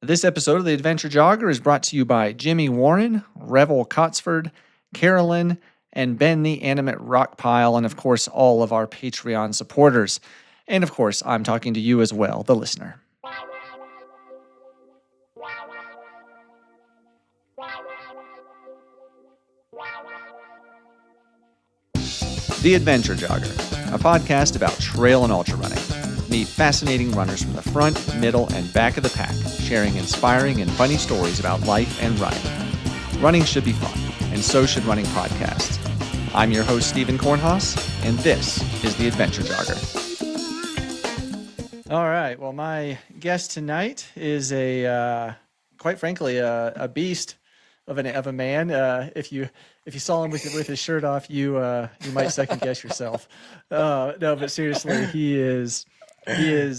This episode of the Adventure Jogger is brought to you by Jimmy Warren, Revel Cotsford, Carolyn, and Ben the Animate Rockpile, and of course, all of our Patreon supporters. And of course, I'm talking to you as well, the listener. The Adventure Jogger, a podcast about trail and ultra running. Meet fascinating runners from the front, middle, and back of the pack, sharing inspiring and funny stories about life and running. Running should be fun, and so should running podcasts. I'm your host, Stephen Kornhaus, and this is the Adventure Jogger. All right, well, my guest tonight is quite frankly, a beast of a man. If you saw him with his shirt off, you might second guess yourself. No, but seriously, he's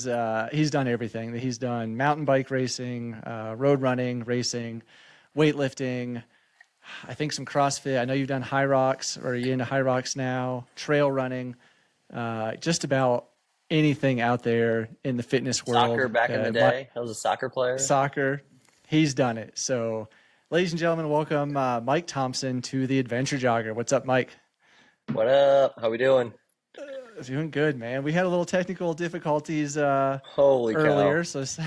done everything. He's done mountain bike racing, road running, racing, weightlifting, I think some CrossFit. I know you've done high rocks, or you're into high rocks now, trail running, just about anything out there in the fitness world. Soccer back in the day. I was a soccer player. Soccer. He's done it. So, ladies and gentlemen, welcome Mike Thomson to the Adventure Jogger. What's up, Mike? What up? How we doing? Doing good, man. We had a little technical difficulties Holy earlier, cow. so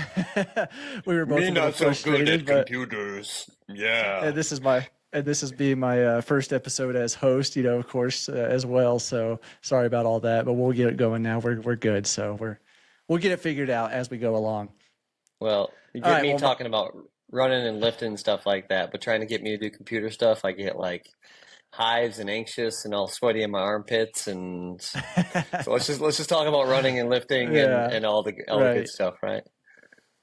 we were both Me a little not so frustrated. good at computers. Yeah. And this is being my first episode as host, of course, as well. So sorry about all that, but we'll get it going now. We're good, so we'll get it figured out as we go along. Well, you get me talking about running and lifting and stuff like that, but trying to get me to do computer stuff, I get like hives and anxious and all sweaty in my armpits, and so let's just talk about running and lifting and all the good stuff, right?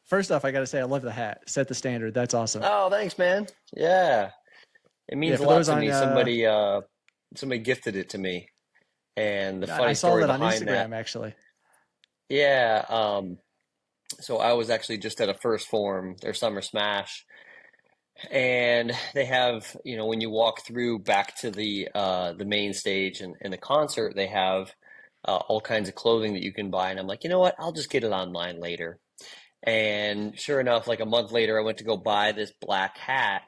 First off, I got to say I love the hat. Set the standard. That's awesome. Oh, thanks, man. Yeah, it means a lot to me. Somebody gifted it to me, and the funny story behind that. I saw that on Instagram, actually. Yeah. So I was actually just at a First Form, their Summer Smash. And they have, when you walk through back to the main stage and the concert, they have all kinds of clothing that you can buy. And I'm like, you know what? I'll just get it online later. And sure enough, like a month later, I went to go buy this black hat,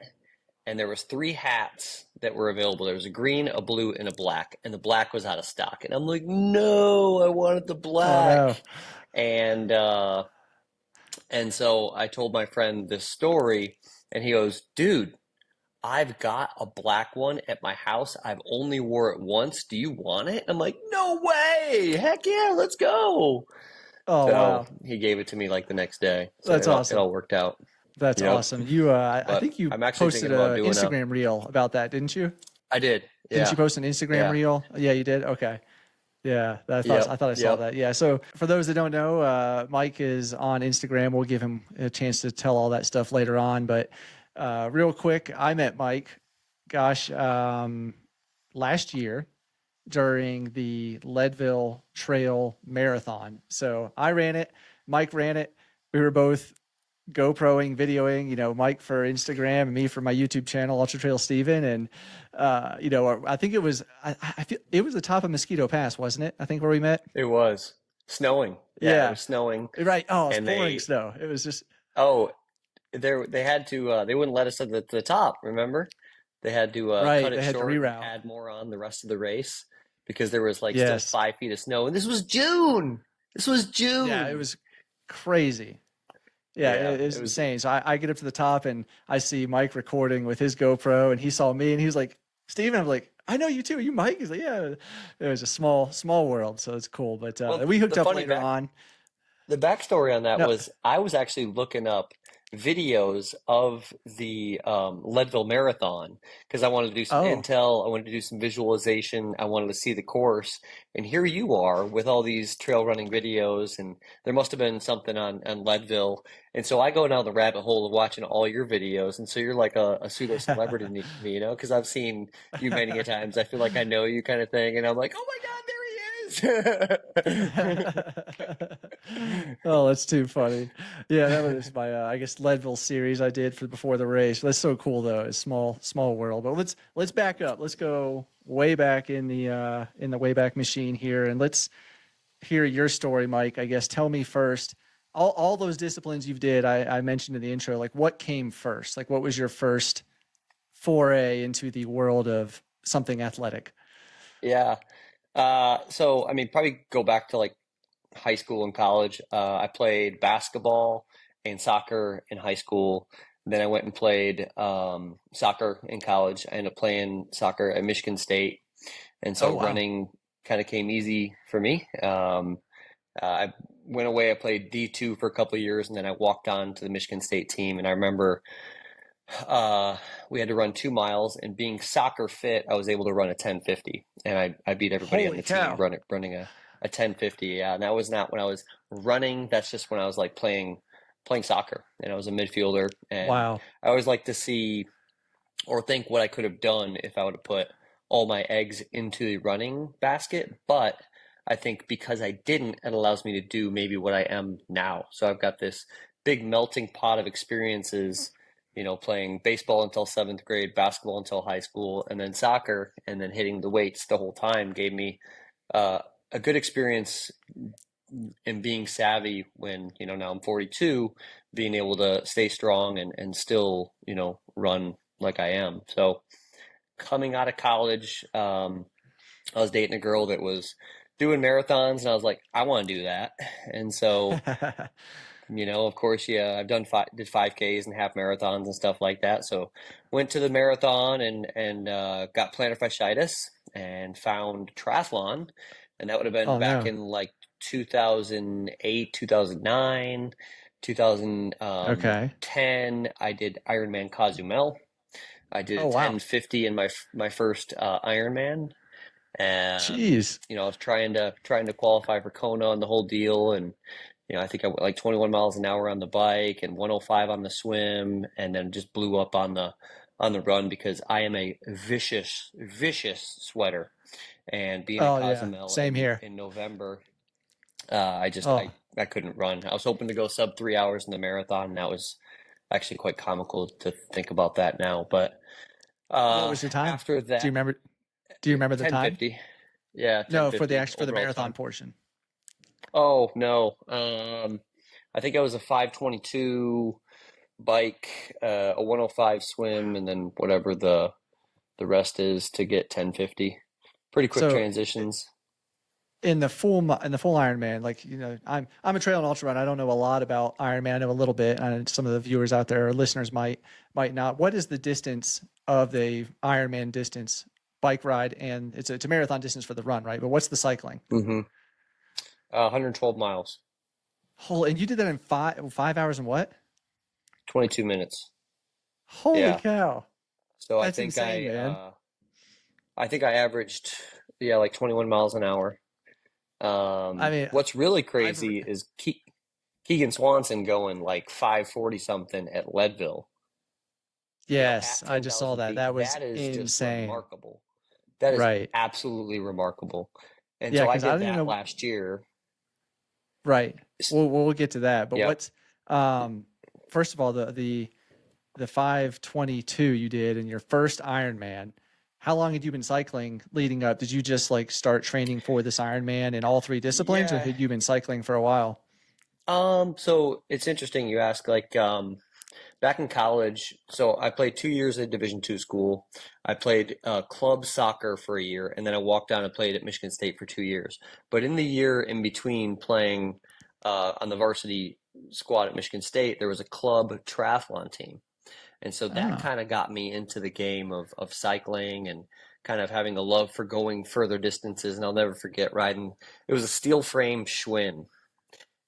and there was 3 hats that were available. There was a green, a blue, and a black, and the black was out of stock. And I'm like, no, I wanted the black. Oh, no. And so I told my friend this story. And he goes, dude, I've got a black one at my house. I've only wore it once. Do you want it? I'm like, no way. Heck yeah, let's go. Oh, so wow. He gave it to me like the next day. So that's awesome. It all worked out. That's awesome. You, I think you posted an Instagram reel about that, didn't you? I did. Yeah. Didn't you post an Instagram reel? Yeah, you did? Okay. Yeah, I thought I saw that. Yeah, so for those that don't know, Mike is on Instagram. We'll give him a chance to tell all that stuff later on. But real quick, I met Mike, last year during the Leadville Trail Marathon. So I ran it, Mike ran it. We were both GoProing, videoing, Mike for Instagram and me for my YouTube channel, Ultra Trail Steven. And, I think it was, I feel it was the top of Mosquito Pass, wasn't it? I think where we met. It was snowing. Yeah. It was snowing. Right. Oh, it was pouring snow. It was just. Oh, they had to, they wouldn't let us at the top. Remember? They had to cut it short and add more on the rest of the race because there was still 5 feet of snow. And this was June. Yeah, it was crazy. Yeah, it was insane. So I get up to the top and I see Mike recording with his GoPro, and he saw me and he was like, Steven, I'm like, I know you too. Are you Mike? He's like, yeah. It was a small world, so it's cool. But we hooked up later on. The backstory on that was I was actually looking up videos of the Leadville Marathon because I wanted to do some intel. I wanted to do some visualization. I wanted to see the course. And here you are with all these trail running videos, and there must have been something on Leadville. And so I go down the rabbit hole of watching all your videos. And so you're like a pseudo celebrity to me, because I've seen you many times. I feel like I know you kind of thing. And I'm like, oh my God, there he is. Oh, that's too funny. Yeah, that was my I guess Leadville series I did before the race. That's so cool though. It's small world. But let's back up. Let's go way back in the Wayback Machine here, and let's hear your story, Mike. I guess tell me first. all those disciplines you've did, I mentioned in the intro, like what came first? Like what was your first foray into the world of something athletic? Yeah. So I mean, probably go back to like high school and college. I played basketball and soccer in high school. Then I went and played soccer in college. I ended up playing soccer at Michigan State, and Oh, so wow. running kind of came easy for me. I went away. I played D2 for a couple of years, and then I walked on to the Michigan State team. And I remember uh, we had to run 2 miles, and being soccer fit, I was able to run a 10:50, and I beat everybody on Holy the team cow. running a 10:50. Yeah, and that was not when I was running. That's just when I was like playing soccer, and I was a midfielder. And Wow. I always like to see or think what I could have done if I would have put all my eggs into the running basket. But I think because I didn't, it allows me to do maybe what I am now. So I've got this big melting pot of experiences, playing baseball until seventh grade, basketball until high school, and then soccer, and then hitting the weights the whole time gave me uh, a good experience in being savvy when, now I'm 42, being able to stay strong and still, run like I am. So coming out of college, I was dating a girl that was doing marathons, and I was like, I want to do that. And so, of course, yeah, I've did 5Ks and half marathons and stuff like that. So went to the marathon and got plantar fasciitis and found triathlon, and that would have been Oh back no. in like 2008, 2009, Okay. 2010. I did Ironman Cozumel. I did a Oh wow. 10:50 in my first Ironman. Jeez. I was trying to qualify for Kona and the whole deal, and I think I went like 21 miles an hour on the bike and 105 on the swim, and then just blew up on the run because I am a vicious sweater. And being at Oh yeah. Cozumel Same here. in November, I just Oh, I couldn't run. I was hoping to go sub 3 hours in the marathon, and that was actually quite comical to think about that now. But what was your time? after Do you that, remember do you remember the time? 10:50. Yeah, No, for the 10:50 for the overall marathon time. portion. Oh no. I think I was a 5:22 bike, a 105 swim, and then whatever the rest is to get 10:50. Pretty quick So transitions. in the full Ironman, like I'm a trail and ultra run. I don't know a lot about Ironman. I know a little bit, and some of the viewers out there or listeners might not. What is the distance of the Ironman distance bike ride? And it's a marathon distance for the run, right? But what's the cycling? Hmm 112 miles, Holy, and you did that in 5 hours and what? 22 minutes. Holy Yeah. cow, So that's insane, man. I think I averaged, yeah, like 21 miles an hour. I mean, What's really I've crazy is Keegan Swanson going like 5:40 something at Leadville, yes, at I just saw 10,000 that. feet. That was That is just insane. remarkable. That is Right. absolutely remarkable. And Yeah, so I because I did don't even that know. last year. Right. S- We'll get to that. But Yep. what's um first of all the 522 you did in your first Ironman. How long had you been cycling leading up? Did you just like start training for this Ironman in all three disciplines, or Yeah. had you been cycling for a while? So it's interesting you ask, like, back in college, so I played 2 years at Division II school. I played club soccer for a year, and then I walked down and played at Michigan State for 2 years. But in the year in between playing on the varsity squad at Michigan State, there was a club triathlon team. And so that Ah. kind of got me into the game of cycling and kind of having a love for going further distances. And I'll never forget riding, it was a steel frame Schwinn,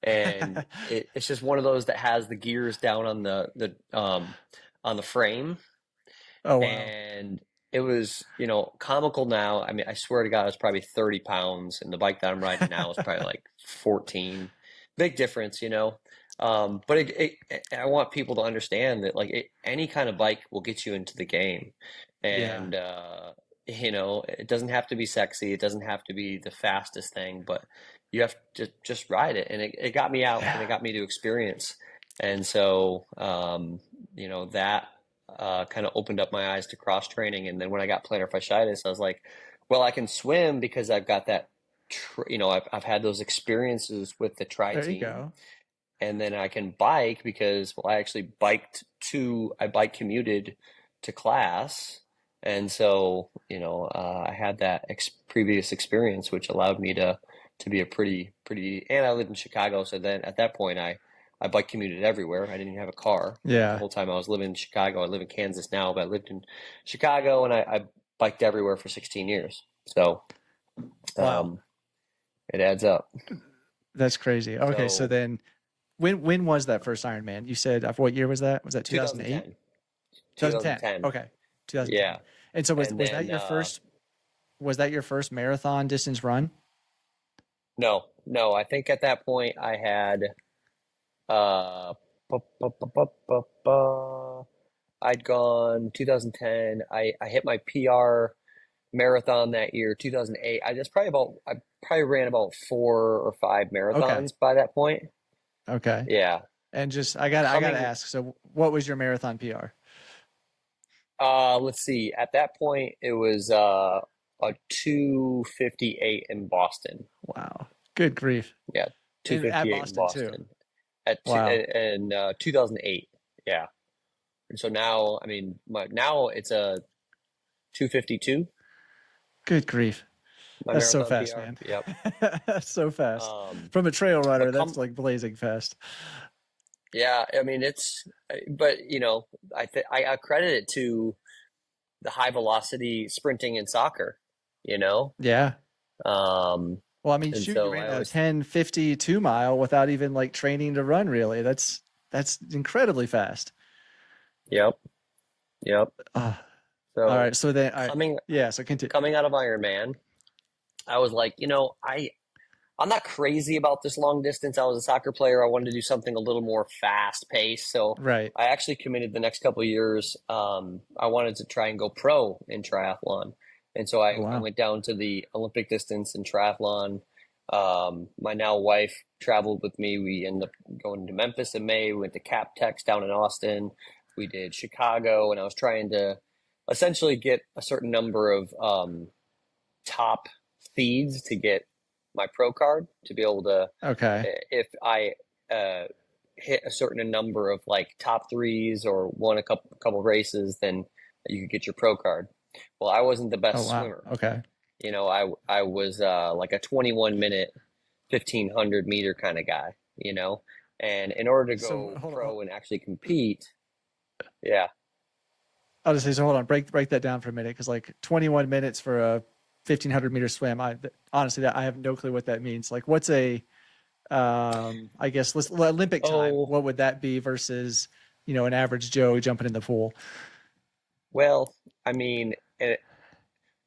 and it's just one of those that has the gears down on the frame, Oh wow. and it was, comical now. I mean, I swear to God, it was probably 30 pounds, and the bike that I'm riding now is probably like 14. Big difference. But I want people to understand that like any kind of bike will get you into the game, Yeah. and it doesn't have to be sexy. It doesn't have to be the fastest thing, but you have to just ride it. And it got me out, and it Yeah. got me to experience. And so, that kind of opened up my eyes to cross training. And then when I got plantar fasciitis, I was like, well, I can swim because I've got that, I've had those experiences with the tri There you team. go. and then I can bike because, well, I actually I bike commuted to class. And so, I had that previous experience, which allowed me to be a pretty, and I lived in Chicago. So then at that point, I bike commuted everywhere. I didn't even have a car. The Yeah. whole time I was living in Chicago. I live in Kansas now, but I lived in Chicago and I biked everywhere for 16 years. So, Wow. um, it adds up. That's crazy. Okay, so So then when was that first Ironman? You said what year was that? Was that 2008? 2010, 2010. 2010. Okay. 2010. Yeah. And so And was that then, your first marathon distance run? no, I think at that point I had, uh, bu- bu- bu- bu- bu- bu- I'd gone 2010. I hit my PR marathon that year, 2008. I probably ran about 4 or 5 Okay. marathons by that point. Okay. Yeah. And just I gotta Coming, ask, so what was your marathon PR? let's see. At that point, it was a 2:58 in Boston. Wow. Good grief. Yeah, And at 2:58 in Boston too. Boston at Wow. in 2008. Yeah. And so now, I mean, now it's a 2:52, Good grief. my That's so marathon fast, PR. man. Yep. That's so fast. Um, From a trail runner, but that's come, like blazing fast. yeah, I mean, but I credit it to the high velocity sprinting in soccer, you know? Yeah. Um, Well, I mean, and shoot, you so ran I a always, 10:52 mile without even like training to run really. That's incredibly fast. yep, yep. Uh, all So right. So then, all right. coming, Yeah. So continue. coming out of Ironman, I was like, I'm not crazy about this long distance. I was a soccer player. I wanted to do something a little more fast paced. So Right. I actually committed the next couple of years. I wanted to try and go pro in triathlon. And so Oh, I wow. went down to the Olympic distance in triathlon. My now wife traveled with me. We ended up going to Memphis in May. We went to Cap Tex down in Austin. We did Chicago. And I was trying to essentially get a certain number of top feeds to get my pro card to be able to, Okay. if I uh, hit a certain number of like top threes or won a couple races, then you could get your pro card. Well, I wasn't the Oh, best wow. swimmer. Okay. I was like a 21-minute, 1,500 meter kind of guy, and in order to So go hold on. pro and actually compete, yeah, I'll just say, so hold on, break that down for a minute. Cause like 21 minutes for a 1,500-meter swim. Honestly, I have no clue what that means. Like what's I guess Olympic time. oh, What would that be versus, an average Joe jumping in the pool? well, I mean,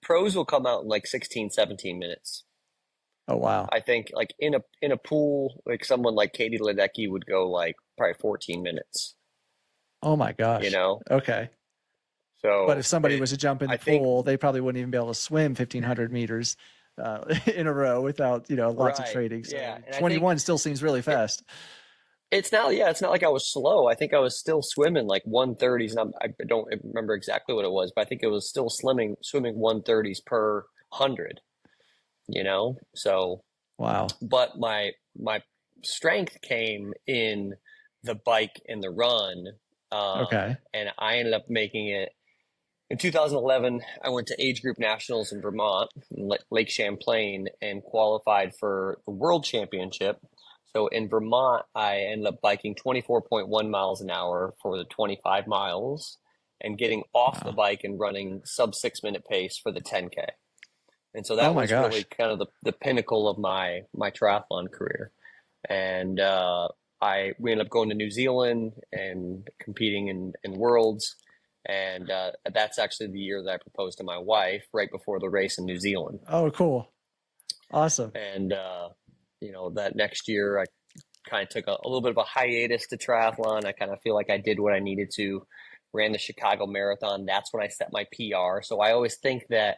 pros will come out in like 16, 17 minutes. Oh, wow. I think like in a pool, like someone like Katie Ledecky would go like probably 14 minutes, Oh my you gosh. know? Okay. But if So somebody was to jump in I the think, pool, they probably wouldn't even be able to swim 1,500 meters in a row without, lots of right, training. yeah. So And I think 21 still seems really it, fast. it's not like I was slow. I think I was still swimming like 130s, and I don't remember exactly what it was, but I think it was still swimming 130s per 100, you know? So, Wow. but my strength came in the bike and the run, Okay. and I ended up making it. In 2011, I went to age group nationals in Vermont, in Lake Champlain, and qualified for the world championship. So in Vermont, I ended up biking 24.1 miles an hour for the 25 miles and getting off the Wow. bike and running sub 6 minute pace for the 10K. And so Oh that my was really gosh. kind of the pinnacle of my triathlon career. And we ended up going to New Zealand and competing in worlds. And that's actually the year that I proposed to my wife right before the race in New Zealand. Oh, cool. Awesome. And that next year I kind of took a little bit of a hiatus to triathlon. I kind of feel like I did what I needed to. Ran the Chicago Marathon. That's when I set my PR. So I always think that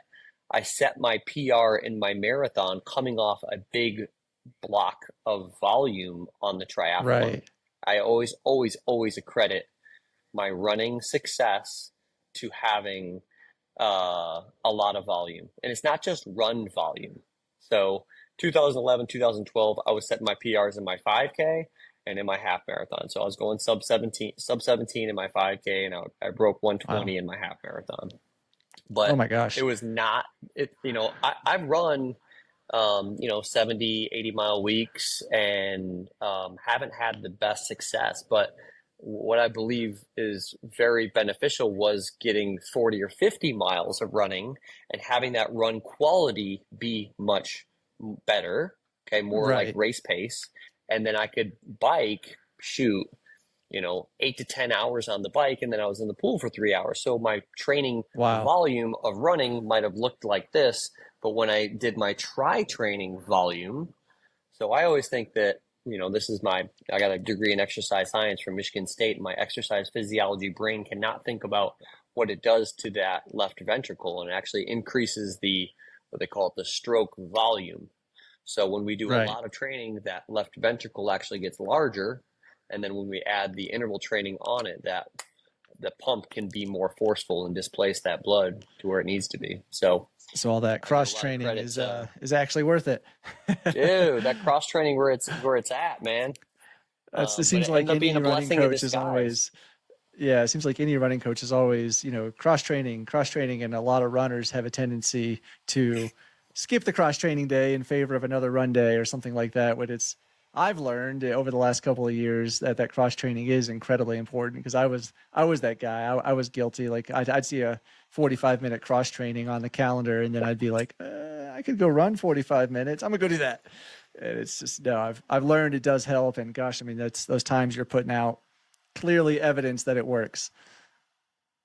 I set my PR in my marathon coming off a big block of volume on the triathlon. Right. I always accredit my running success to having a lot of volume. And it's not just run volume. So 2011, 2012, I was setting my PRs in my 5K. and in my half marathon. So I was going sub 17 in my 5K, and I broke Wow. 120 in my half marathon. Oh But my it gosh. was not it. I've run 70, 80 mile weeks, and haven't had the best success. But what I believe is very beneficial was getting 40 or 50 miles of running and having that run quality be much better. Okay, more like Right. race pace. And then I could bike, shoot, 8 to 10 hours on the bike, and then I was in the pool for 3 hours. So my training Wow. volume of running might have looked like this, but when I did my tri training volume, so I always think that, I got a degree in exercise science from Michigan State, and my exercise physiology brain cannot think about what it does to that left ventricle, and it actually increases what they call it, the stroke volume. So when we do a Right. lot of training, that left ventricle actually gets larger. And then when we add the interval training on it, that the pump can be more forceful and displace that blood to where it needs to be. So So all that I give a cross lot of training credit to, is actually worth it. dude, that cross training where it's at, man. It But seems it ended like up being any a running blessing in coach is disguise. always, yeah, it seems like any running coach is always, cross training, and a lot of runners have a tendency to skip the cross training day in favor of another run day or something like that. But I've learned over the last couple of years that cross training is incredibly important, because I was that guy. I was guilty. Like I'd see a 45-minute cross training on the calendar, and then I'd be like, I could go run 45 minutes. I'm gonna go do that. And it's just, no, I've learned it does help. And gosh, I mean, that's those times you're putting out, clearly evidence that it works.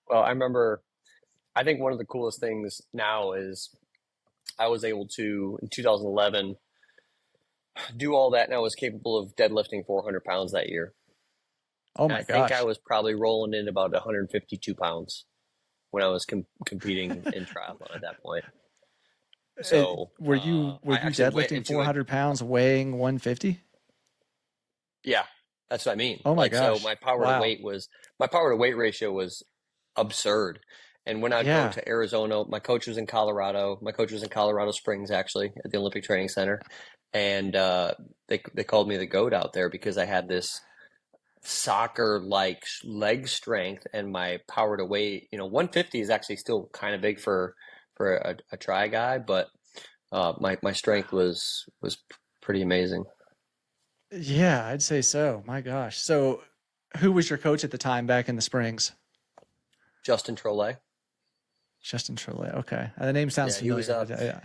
Well, I think one of the coolest things now is I was able to, in 2011, do all that, and I was capable of deadlifting 400 pounds that year. Oh And I my think I gosh. was probably rolling in about 152 pounds when I was competing in triathlon at that point. So Were you I actually went deadlifting into 400 pounds weighing 150? yeah, that's what I mean. Oh my Like, so gosh. Wow. my power to weight ratio was absurd. And when I'd go Yeah. to Arizona, my coach was in Colorado. My coach was in Colorado Springs, actually, at the Olympic Training Center. And they called me the goat out there because I had this soccer like leg strength, and my power to weight, 150 is actually still kind of big for a try guy, but my strength was pretty amazing. Yeah, I'd say so. My gosh. So who was your coach at the time back in the Springs? Justin Trolet. Justin Trullet. Okay. The name sounds Yeah, familiar, but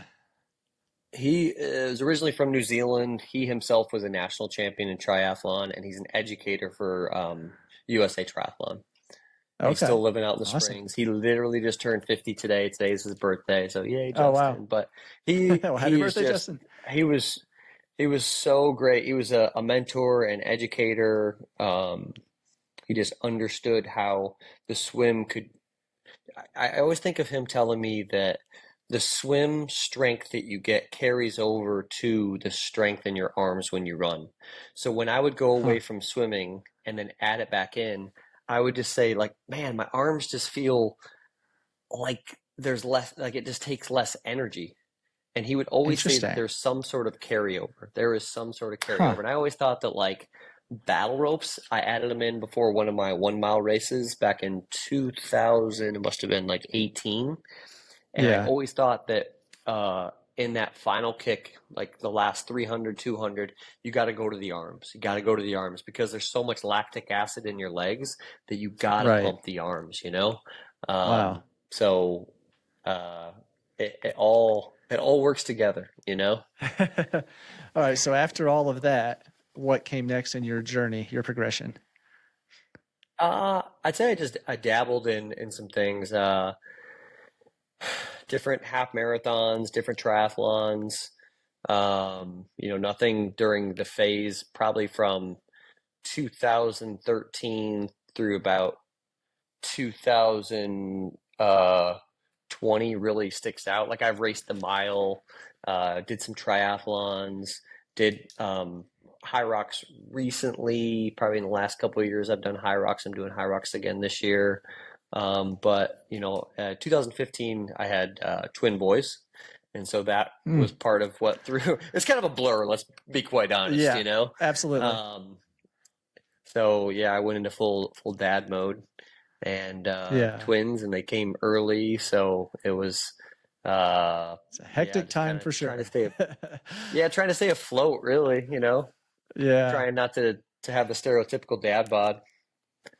he is originally from New Zealand. He himself was a national champion in triathlon, and he's an educator for USA Triathlon. And he's okay. still living out in the Awesome. Springs. He literally just turned 50 today. Today's his birthday, so yay, Oh, wow. Justin! But he Well, happy he is birthday, just Justin. he was he was so great. He was a mentor and educator. He just understood how the swim could. I always think of him telling me that the swim strength that you get carries over to the strength in your arms when you run. So when I would go Huh. away from swimming and then add it back in, I would just say, like, man, my arms just feel like there's less, like it just takes less energy. And he would always say that Interesting. there's some sort of carryover. There is some sort of Huh. carryover. And I always thought that, like, battle ropes, I added them in before one of my 1 mile races back in 2000. It must have been like 18. And I Yeah. always thought that in that final kick, like the last 300, 200, you got to go to the arms. You got to go to the arms because there's so much lactic acid in your legs that you got to Right. pump the arms. Um, Wow. so uh, it all works together. All right. So after all of that, what came next in your journey, your progression? I'd say I dabbled in some things, different half marathons, different triathlons. Nothing during the phase, probably from 2013 through about 2020 really sticks out. Like I've raced the mile, did some triathlons, did high rocks recently. Probably in the last couple of years, I've done high rocks. I'm doing high rocks again this year. But 2015, I had twin boys, and so that Hmm. was part of what threw. It's kind of a blur. Let's be quite honest. Yeah. Absolutely. Um, So yeah, I went into full dad mode, and Yeah. twins, and they came early, so it was It's a yeah, hectic just time kind of for sure. trying to stay afloat, really, Yeah. trying not to have the stereotypical dad bod.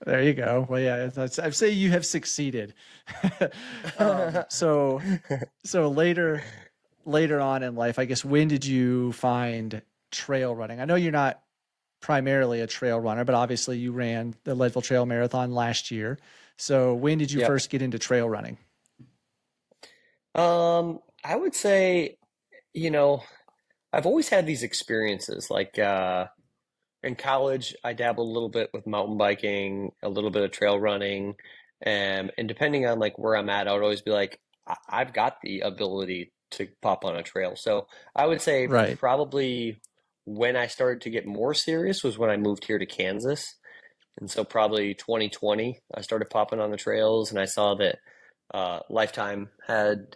There you go. Well, yeah, I'd say you have succeeded. So later on in life, I guess, when did you find trail running? I know you're not primarily a trail runner, but obviously you ran the Leadville Trail Marathon last year. So when did you Yep. first get into trail running? I would say, you know, I've always had these experiences. Like in college, I dabbled a little bit with mountain biking, a little bit of trail running, and depending on like where I'm at, I would always be like, I've got the ability to pop on a trail. So I would say Right. probably when I started to get more serious was when I moved here to Kansas. And so probably 2020, I started popping on the trails, and I saw that Lifetime had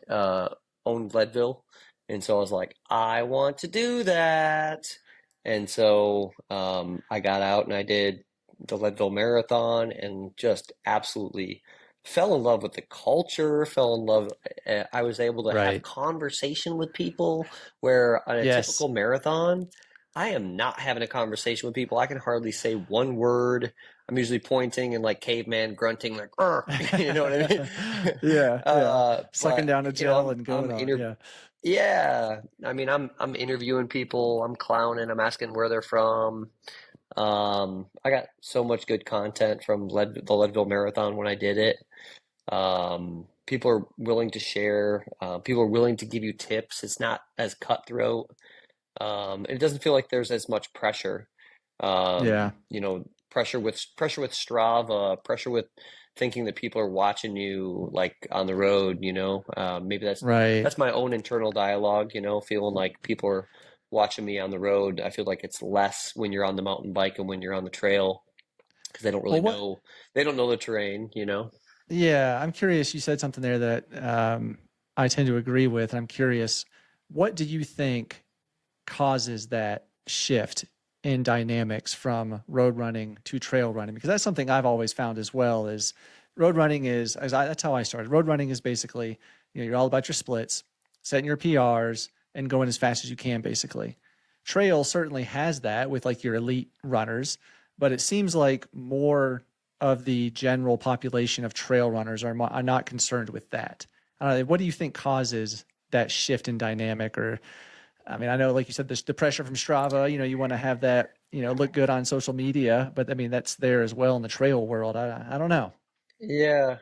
owned Leadville, and so I was like, I want to do that. And so I got out and I did the Leadville Marathon, and just absolutely fell in love with the culture, fell in love. I was able to have Right. conversation with people where on a Yes. typical marathon, I am not having a conversation with people. I can hardly say one word. I'm usually pointing and like caveman grunting, like, you know what I mean? Yeah, yeah. Sucking But down a gel and I'm going on. inter Yeah. yeah. I mean, I'm interviewing people. I'm clowning. I'm asking where they're from. I got so much good content from the Leadville Marathon when I did it. People are willing to share. People are willing to give you tips. It's not as cutthroat. It doesn't feel like there's as much pressure. Yeah. Pressure with Strava, pressure with thinking that people are watching you like on the road, maybe Right. that's my own internal dialogue, feeling like people are watching me on the road. I feel like it's less when you're on the mountain bike and when you're on the trail because Well, what they don't know the terrain. Yeah, I'm curious. You said something there that I tend to agree with. I'm curious, what do you think causes that shift in dynamics from road running to trail running? Because that's something I've always found as well. Is road running is that's how I started. Road running is basically you're all about your splits, setting your PRs, and going as fast as you can. Basically, trail certainly has that with like your elite runners, but it seems like more of the general population of trail runners are not concerned with that. What do you think causes that shift in dynamic? Or, I mean, I know, like you said, the pressure from Strava, you want to have that, look good on social media, but I mean, that's there as well in the trail world. I don't know. Yeah,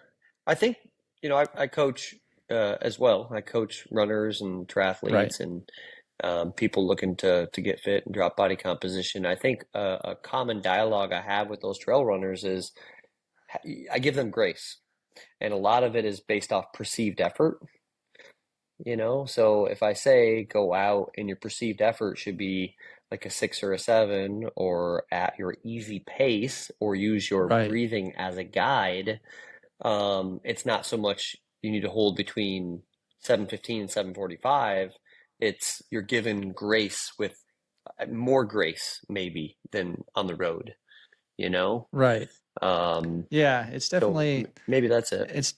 I think, I coach as well. I coach runners and Right. triathletes and people looking to get fit and drop body composition. I think a common dialogue I have with those trail runners is I give them grace, and a lot of it is based off perceived effort. So if I say go out and your perceived effort should be like a 6 or a 7 or at your easy pace or use your Right. breathing as a guide, it's not so much you need to hold between 7:15 and 7:45. It's you're given grace with more grace maybe than on the road, you know? Right. Um, Yeah. It's so definitely, maybe that's it. it's,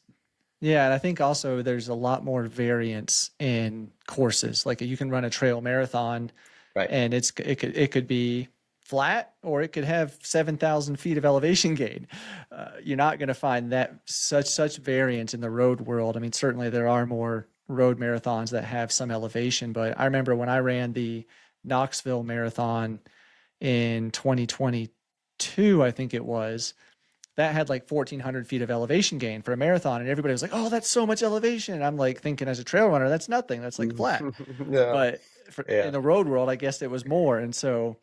yeah. And I think also there's a lot more variance in courses. Like you can run a trail marathon Right. and it could be flat or it could have 7,000 feet of elevation gain. You're not going to find that such variance in the road world. I mean, certainly there are more road marathons that have some elevation, but I remember when I ran the Knoxville Marathon in 2022, I think it was. That had like 1,400 feet of elevation gain for a marathon, and everybody was like, "Oh, that's so much elevation." And I'm like thinking, as a trail runner, that's nothing. That's like flat. No. But in Yeah. the road world, I guess it was more. And so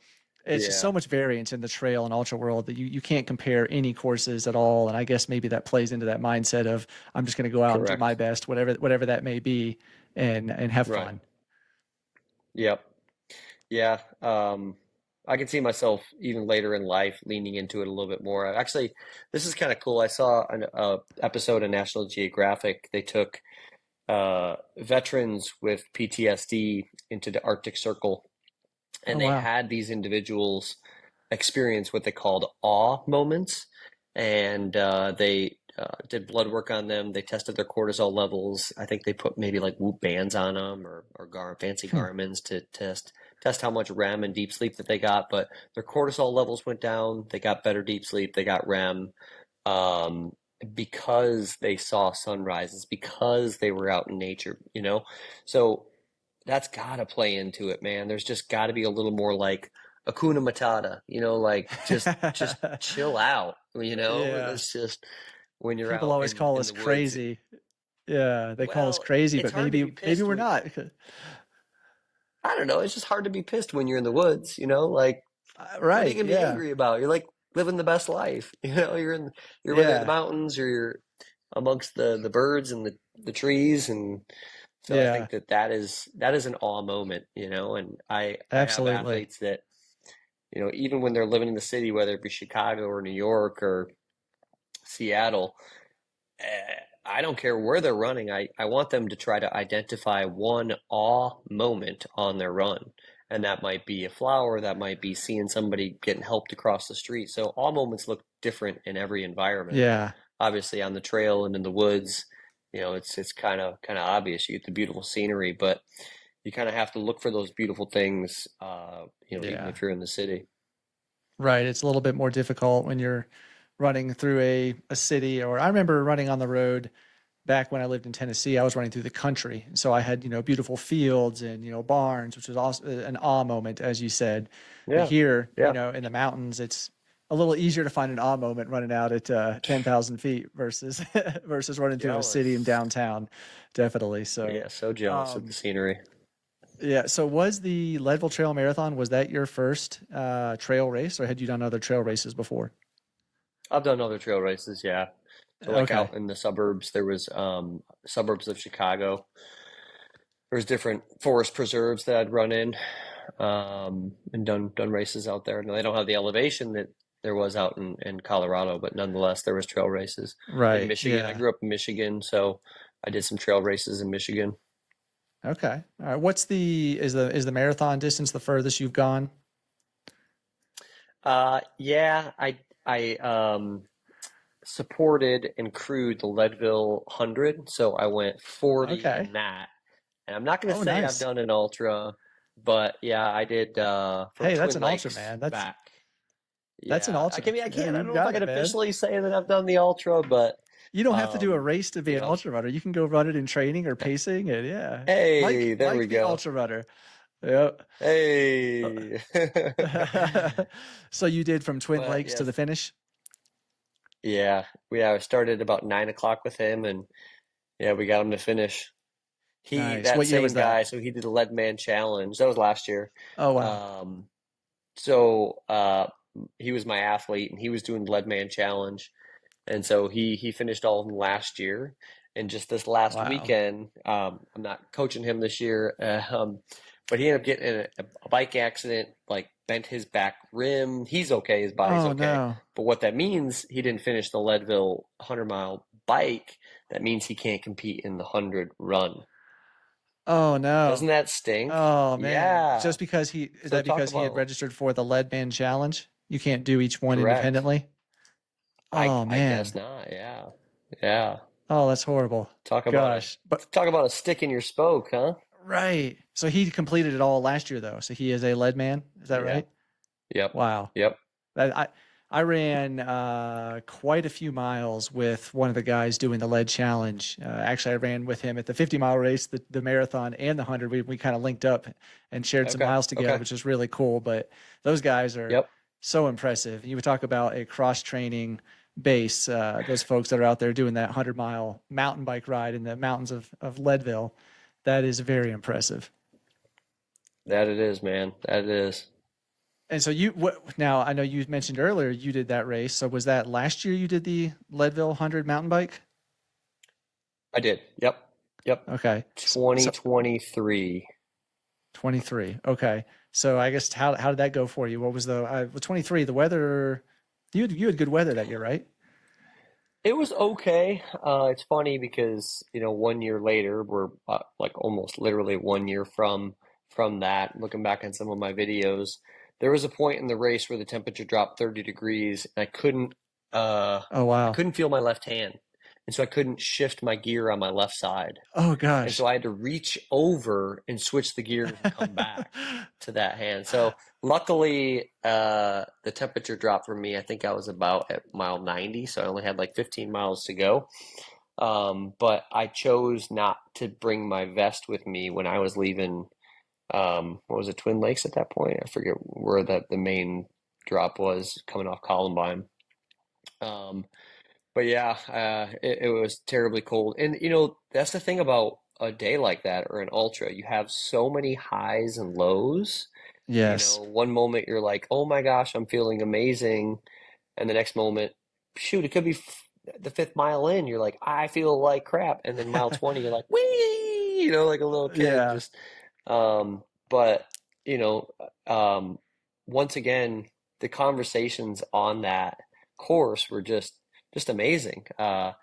it's just Yeah. so much variance in the trail and ultra world that you can't compare any courses at all. And I guess maybe that plays into that mindset of I'm just going to go out and do my Correct. best, whatever that may be, and have Right. fun. Yep. Yeah. I can see myself even later in life leaning into it a little bit more. Actually, this is kind of cool. I saw an episode of National Geographic. They took veterans with PTSD into the Arctic Circle, Oh and they wow. had these individuals. experience what they called awe moments, and they did blood work on them. They tested their cortisol levels. I think they put maybe like Whoop bands on them or fancy Hmm. Garmin's to test how much REM and deep sleep that they got. But their cortisol levels went down. They got better deep sleep. They got REM um, because they saw sunrises, because they were out in nature, you know? So that's got to play into it, man. There's just got to be a little more like Hakuna Matata, you know, like just chill out, you know? Yeah. It's just when you're People out always call in us the woods. crazy. Yeah, they call us Well, crazy, it's but hard to be maybe pissed we're when not. I don't know, it's just hard to be pissed when you're in the woods, you know? Like what are you Right. gonna be Yeah. angry about? You're like living the best life. You know, you're whether in the Yeah. mountains or you're amongst the birds and the trees, and so I Yeah. think that is an awe moment, you know. And I have Absolutely. athletes that, you know, even when they're living in the city, whether it be Chicago or New York or Seattle, I don't care where they're running. I want them to try to identify one awe moment on their run. And that might be a flower, that might be seeing somebody getting helped across the street. So awe moments look different in every environment. Yeah. Obviously on the trail and in the woods, you know, it's kind of obvious. You get the beautiful scenery, but you kind of have to look for those beautiful things, you know, even Yeah. if you're in the city. Right. It's a little bit more difficult when you're running through a city, or I remember running on the road back when I lived in Tennessee. I was running through the country. And so I had, beautiful fields and, barns, which was also an awe moment, as you said. But Yeah, here, yeah, in the mountains, it's a little easier to find an awe moment running out at 10,000 feet versus versus running through a city in jealous. downtown. Definitely. So, Yeah, so jealous of the um, scenery. yeah. So was the Leadville Trail Marathon, was that your first trail race, or had you done other trail races before? I've done other trail races, yeah. So like Okay. out in the suburbs, there was suburbs of Chicago. There's different forest preserves that I'd run in, and done races out there. Now they don't have the elevation that there was out in Colorado, but nonetheless there was trail races. In Right. Michigan, I Yeah. grew up in Michigan, so I did some trail races in Michigan. Okay. All right. What's the marathon distance the furthest you've gone? Yeah, I supported and crewed the Leadville 100, so I went 40 Okay. in that. And I'm not going to Oh, say I've nice. done an ultra, but yeah, I did from Hey, that's Twin an ultra, Lakes man. back. That's an Yeah, ultra. I Yeah, can't. I you've don't know if I got can it, man. officially say that I've done the ultra, but You don't have to do a um, race to be you an know, ultra runner. You can go run it in training or pacing, and yeah, hey, there we like the go. ultra runner. Yep. Hey, So you did from Twin but Lakes to the yes, finish? yeah, I started about 9 o'clock with him, and yeah, we got him to finish. He Nice. that What year was same that? guy, so he did the lead man challenge. That was last year. Oh, wow. Um, so he was my athlete, and he was doing the lead man challenge, and so he finished all of them last year. And just this last Wow. weekend, I'm not coaching him this year, but he ended up getting in a bike accident, like bent his back rim. He's okay, his body's Oh, okay. no. But what that means, he didn't finish the Leadville 100-mile bike. That means he can't compete in the 100 run. Oh, no. Doesn't that stink? Oh, man. Yeah. Just because is So that talk because he had about registered for the lead band challenge? You can't do each one correct. independently? Oh, I guess man. not. Yeah. Yeah. Oh, that's horrible. Talk about Gosh. But a stick in your spoke, huh? right. So he completed it all last year though. So he is a lead man. Is that Yeah. right? Yep. Wow. Yep. That I ran quite a few miles with one of the guys doing the lead challenge. Actually, I ran with him at the 50-mile race, the marathon, and the 100. We kind of linked up and shared some Okay. miles together, Okay. which was really cool. But those guys are Yep. so impressive. You would talk about a cross training base. Those folks that are out there doing that 100-mile mountain bike ride in the mountains of Leadville. That is very impressive. That it is, man. That it is. And so now I know you mentioned earlier you did that race. So was that last year you did the Leadville 100 mountain bike? I did. Yep. Yep. Okay. So 2023. 23. Okay. So I guess how did that go for you? What was the 23, the weather, you had good weather that year, right? It was okay. It's funny because, you know, 1 year later, we're like almost literally 1 year from that. Looking back on some of my videos, there was a point in the race where the temperature dropped 30 degrees and Oh I wow. couldn't feel my left hand. And so I couldn't shift my gear on my left side. Oh And gosh. so I had to reach over and switch the gears and come back to that hand. So luckily, the temperature dropped for me. I think I was about at mile 90, so I only had like 15 miles to go. But I chose not to bring my vest with me when I was leaving. What was it, Twin Lakes at that point? I forget where the main drop was coming off Columbine. Um, but yeah, it was terribly cold. And that's the thing about a day like that or an ultra. You have so many highs and lows. Yes. One moment you're like, "Oh my gosh, I'm feeling amazing." And the next moment, shoot, it could be the fifth mile in, you're like, "I feel like crap." And then mile 20, you're like, "Wee!" Like a little kid Yeah. just but you know, once again, the conversations on that course were just amazing. I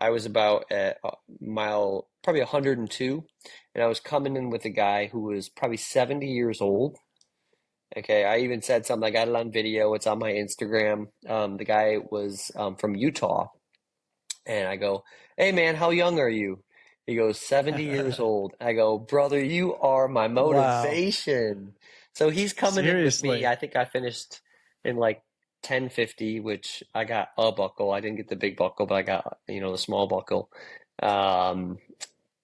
was about at mile probably 102, and I was coming in with a guy who was probably 70 years old. Okay, I even said something. I got it on video. It's on my Instagram. The guy was from Utah, and I go, "Hey man, how young are you?" He goes, 70 years old. I go, "Brother, you are my Wow. motivation." So he's coming in with me. Seriously. I think I finished in like 10:50, which I got a buckle. I didn't get the big buckle, but I got, the small buckle. Um,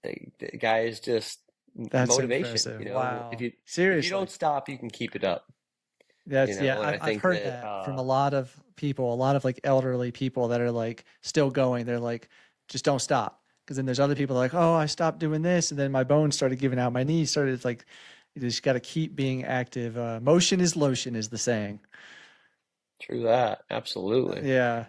the guy is just That's motivation, impressive. If Wow. you don't Seriously. stop, you can keep it up, Yeah, and I I've think heard that that from a lot of people, a lot of like elderly people that are like still going. They're like, just don't stop. Because then there's other people like, oh, I stopped doing this, and then my bones started giving out, my knees started. It's like you just got to keep being active. Motion is lotion, is the saying. true that. Absolutely. Yeah.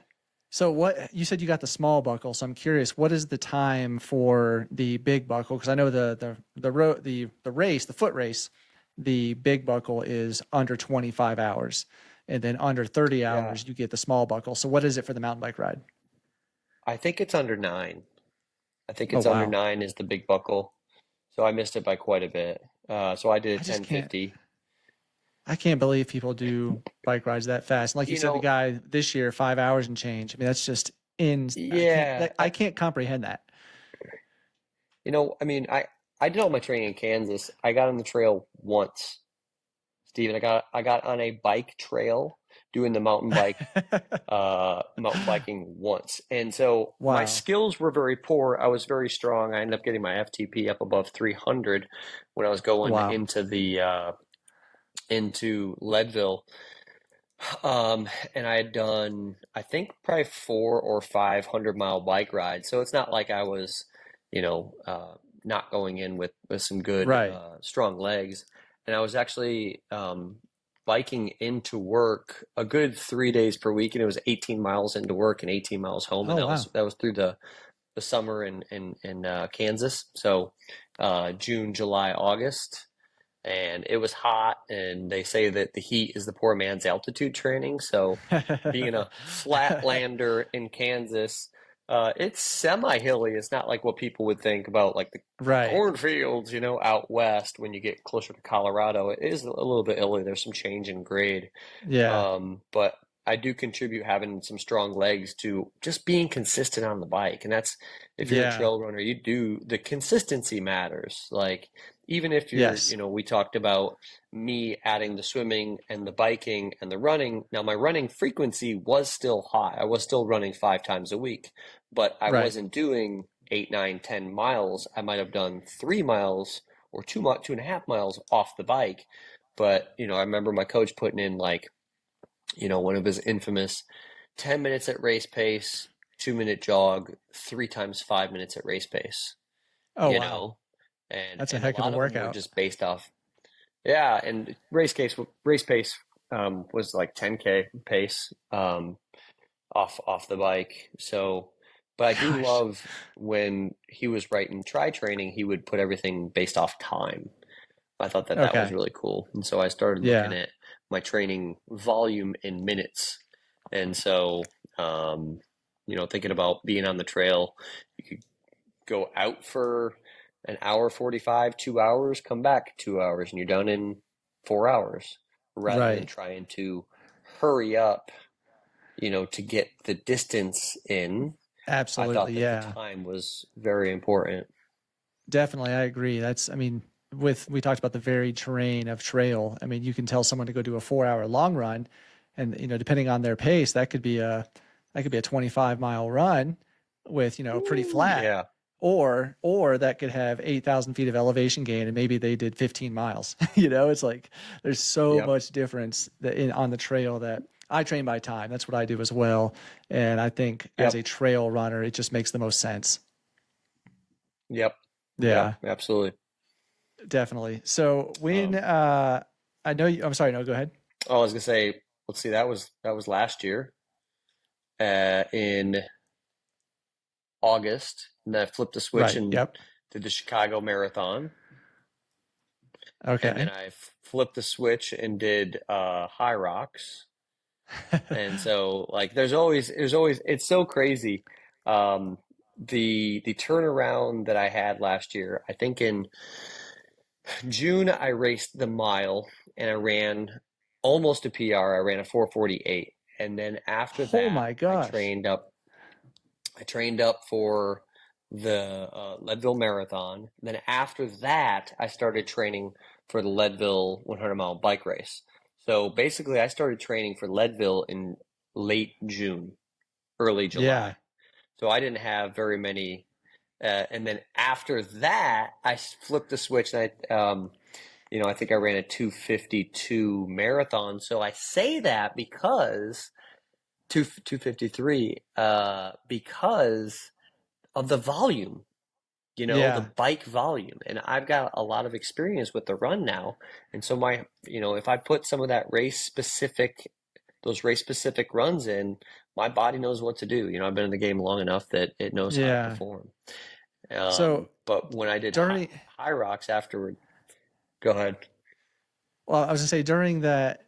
So what you said you got the small buckle, so I'm curious, what is the time for the big buckle? Because I know the race, the foot race, the big buckle is under 25 hours, and then under 30 Yeah. hours you get the small buckle. So what is it for the mountain bike ride? I think it's under 9. I think Oh it's under wow. 9 is the big buckle. So I missed it by quite a bit. So I did I a just can't 10:50. I can't believe people do bike rides that fast. Like you You said, the know, guy this year, 5 hours and change. I mean, that's just in yeah, I can't comprehend that. I mean, I did all my training in Kansas. I got on the trail once, Steven. I got on a bike trail doing the mountain biking once. And so my Wow. skills were very poor. I was very strong. I ended up getting my FTP up above 300 when I was going Wow. into Leadville. And I had done, I think, probably 4 or 5 100-mile bike rides. So it's not like I was, not going in with some good, Right. strong legs. And I was actually biking into work a good 3 days per week, and it was 18 miles into work and 18 miles home, and Oh that wow. was that was through the summer in Kansas. So June, July, August and it was hot, and they say that the heat is the poor man's altitude training. So being a flatlander in Kansas, it's semi-hilly. It's not like what people would think about like the Right. cornfields, out west when you get closer to Colorado. It is a little bit hilly. There's some change in grade. Yeah. But I do contribute having some strong legs to just being consistent on the bike. And that's if you're a Yeah. trail runner, the consistency matters. Like even if Yes. we talked about me adding the swimming and the biking and the running. Now my running frequency was still high. I was still running 5 times a week, but I Right. wasn't doing 8, 9, 10 miles. I might have done 3 miles or 2.5 miles off the bike. But, I remember my coach putting in like one of his infamous 10 minutes at race pace, 2-minute jog, 3 times 5 minutes at race pace, Oh you wow. know, and That's a and a heck of a lot of them were workout. just based off, yeah, and race pace was like 10K pace off the bike. So, but I do Gosh. love when he was writing tri training, he would put everything based off time. I thought that was Okay. really cool. And so I started looking Yeah. at my training volume in minutes. And so, thinking about being on the trail, you could go out for an hour 45, 2 hours, come back 2 hours, and you're done in 4 hours. rather than Right. trying to hurry up, to get the distance in. I thought Absolutely. that the Yeah. time was very important. Definitely. I agree. I mean, we talked about the varied terrain of trail. I mean, you can tell someone to go do a 4 hour long run and, depending on their pace, that could be a 25-mile run with, pretty Ooh, flat, yeah. or that could have 8,000 feet of elevation gain and maybe they did 15 miles. It's like there's so Yep. much difference on the trail that I train by time. That's what I do as well. And I think as a Yep. trail runner, it just makes the most sense. Yep. Yeah, Yeah, absolutely. definitely. So when Um, I know you, I'm sorry, no, go ahead. I was gonna say, let's see, that was last year, in August, and then I flipped the switch Right. and Yep. did the Chicago Marathon, and then Okay. I flipped the switch and did High Rocks. And so like there's always it's so crazy. Um, the turnaround that I had last year, I think in June I raced the mile and I ran almost a PR. I ran a 4:48. And then after Oh that, my I gosh. trained up I trained up for the Leadville Marathon. Then after that, I started training for the Leadville 100-mile bike race. So basically, I started training for Leadville in late June, early Yeah. July. So I didn't have very many. And then after that, flipped the switch and I think I ran a 2:52 marathon. So I say that because 2:53, because of the volume, the Yeah. bike volume. And I've got a lot of experience with the run now. And so if I put some of those race specific runs in, my body knows what to do. I've been in the game long enough that it knows how to Yeah. perform. So But when I did during, high rocks afterward, go ahead. well, I was gonna say during that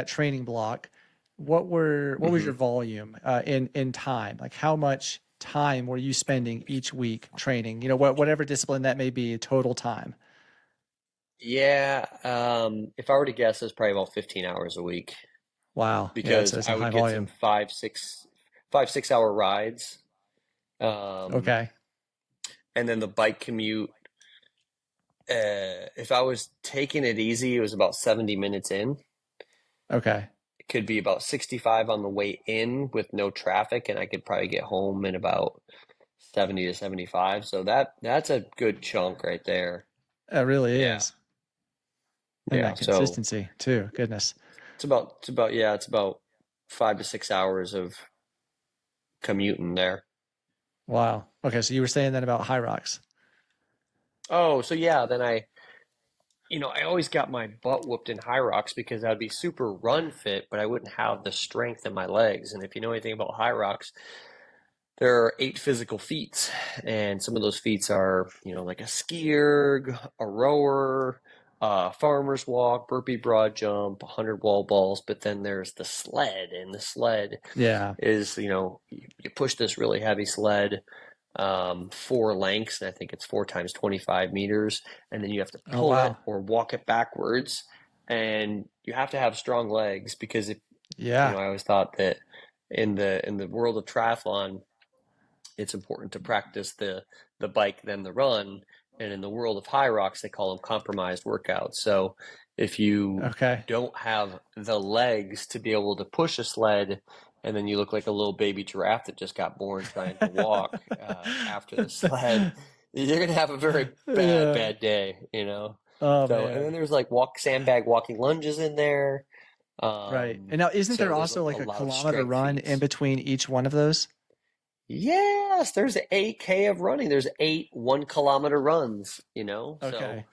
training block, what was Hmm. your volume in time? Like how much time were you spending each week training? Whatever discipline that may be, total time. Yeah, if I were to guess, it's probably about 15 hours a week Wow. Yeah, because it's I a would high get some volume. 5, 6 hour rides. Um, Okay. and then the bike commute, if I was taking it easy, it was about 70 minutes in. Okay. It could be about 65 on the way in with no traffic, and I could probably get home in about 70 to 75. So that's a good chunk right there. It really Yeah. is. And Yeah. that So consistency too. Goodness. it's about 5 to 6 hours of commuting there. Wow. Okay, so you were saying that about high rocks. Oh, so yeah, then I always got my butt whooped in high rocks because I'd be super run fit, but I wouldn't have the strength in my legs. And if you know anything about high rocks, there are 8 physical feats, and some of those feats are, like a skier, a rower, farmer's walk, burpee broad jump, 100 wall balls. But then there's the sled, and the sled Yeah. is, you push this really heavy sled, 4 lengths, and I think it's 4 times 25 meters, and then you have to Oh pull it wow. or walk it backwards, and you have to have strong legs because if Yeah. I always thought that in the world of triathlon, it's important to practice the bike then the run, and in the world of high rocks they call them compromised workouts. So if you Okay. don't have the legs to be able to push a sled, and then you look like a little baby giraffe that just got born trying to walk after the sled, you're gonna have a very Yeah. bad day. Oh So, and then man. there's like sandbag walking lunges in there. Right. And now isn't there So there's also a like a lot of kilometer strength run in feats. between each one of those? Yes, there's 8K of running. There's 8 1 kilometer runs. So, Okay.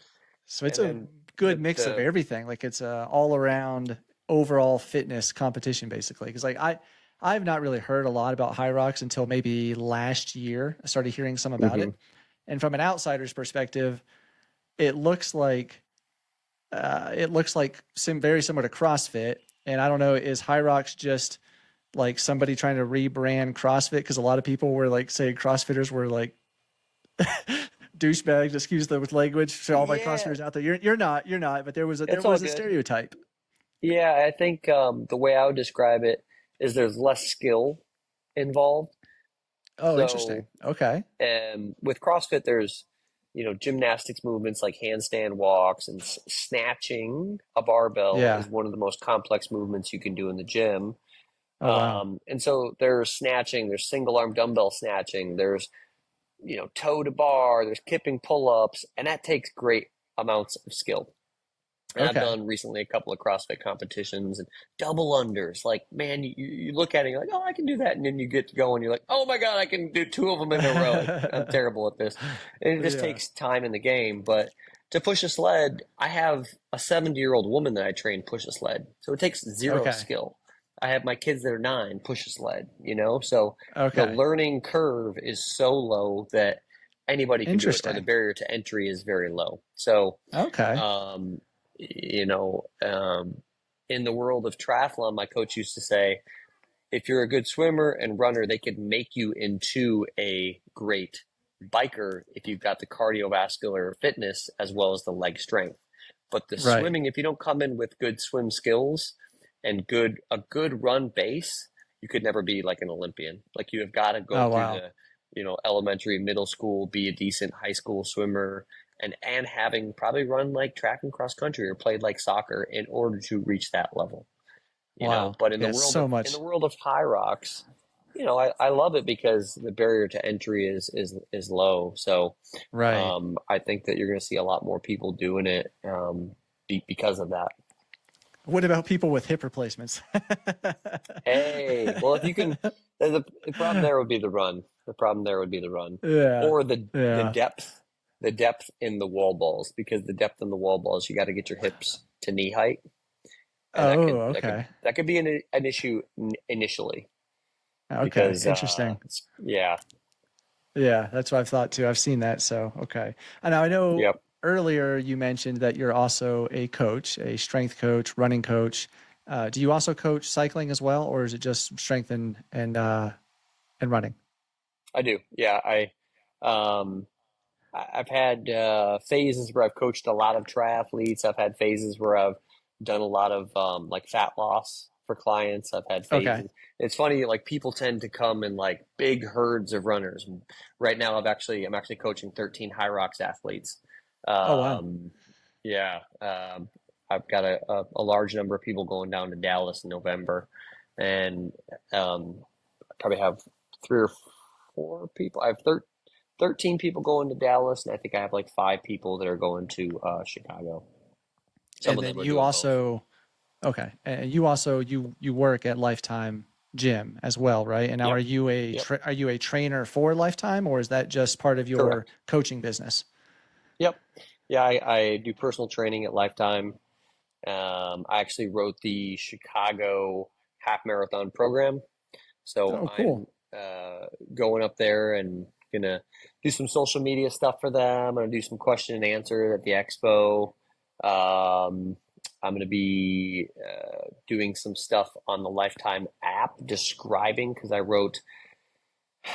So it's and a then good the mix of the everything. Like it's a all around overall fitness competition basically. Because like I've not really heard a lot about high rocks until maybe last year. I started hearing some about hmm it. And from an outsider's perspective, it looks like very similar to CrossFit. And I don't know, is high rocks just like somebody trying to rebrand CrossFit? Because a lot of people were like saying CrossFitters were like douchebags, excuse the with language, to all my Yeah, CrossFitters out there. You're not, but there it's was all a good. stereotype. Yeah, I think the way I would describe it is there's less skill involved. Oh, interesting. So, Okay. with CrossFit, there's, gymnastics movements like handstand walks and snatching a barbell Yeah. is one of the most complex movements you can do in the gym. Oh, wow. And so there's snatching, there's single arm dumbbell snatching, there's, toe to bar, there's kipping pull-ups, and that takes great amounts of skill. And I've Okay. done recently a couple of CrossFit competitions and double unders. Like, man, you look at it, you're like, oh, I can do that. And then you get to go and you're like, oh my God, I can do two of them in a row. Like, I'm terrible at this. And it just Yeah. takes time in the game. But to push a sled, I have a 70-year-old woman that I train push a sled. So it takes zero Okay. skill. I have my kids that are 9 push a sled. So the Okay. learning curve is so low that anybody can do it, or the Interesting. barrier to entry is very low. So, Okay. um, you know, um, in the world of triathlon, my coach used to say, if you're a good swimmer and runner, they could make you into a great biker if you've got the cardiovascular fitness as well as the leg strength. But the Right. swimming, if you don't come in with good swim skills and a good run base, you could never be like an Olympian. Like you have got to go Oh, through wow. the, elementary, middle school, be a decent high school swimmer, and having probably run like track and cross country or played like soccer in order to reach that level. Wow. But in the Yeah, world so of much. high rocks, I love it because the barrier to entry is low. So Right. I think that you're going to see a lot more people doing it because of that. What about people with hip replacements? Hey, well, if you can, the problem there would be the run. The problem there would be the run, Yeah. or the Yeah. depth in the wall balls. Because the depth in the wall balls, you got to get your hips to knee height, and that Oh, could that could okay. that could be an issue initially. Okay. Because Interesting. yeah, Yeah, that's what I've thought too. I've seen that. So, okay. And I know yep, earlier you mentioned that you're also a coach, a strength coach, running coach. Do you also coach cycling as well, or is it just strength and running? I do. Yeah, um I've had phases where I've coached a lot of triathletes. I've had phases where I've done a lot of like fat loss for clients. I've had Okay. phases. It's funny, like people tend to come in like big herds of runners. Right now, I'm actually coaching 13 high rocks athletes. Oh, wow. Um, yeah, I've got a large number of people going down to Dallas in November, and probably have 3 or 4 people. I have 13 people going to Dallas, and I think I have like 5 people that are going to Chicago. Some And of then them are you doing both. also, okay. And you also you work at Lifetime Gym as well, right? And now Yep, yep, are you a trainer for Lifetime, or is that just part of your correct. coaching business? Yep. Yeah, I do personal training at Lifetime. I actually wrote the Chicago half marathon program. So Oh, cool. I'm going up there and gonna do some social media stuff for them. I'm gonna do some question and answer at the expo. Um, I'm gonna be doing some stuff on the Lifetime app describing because I wrote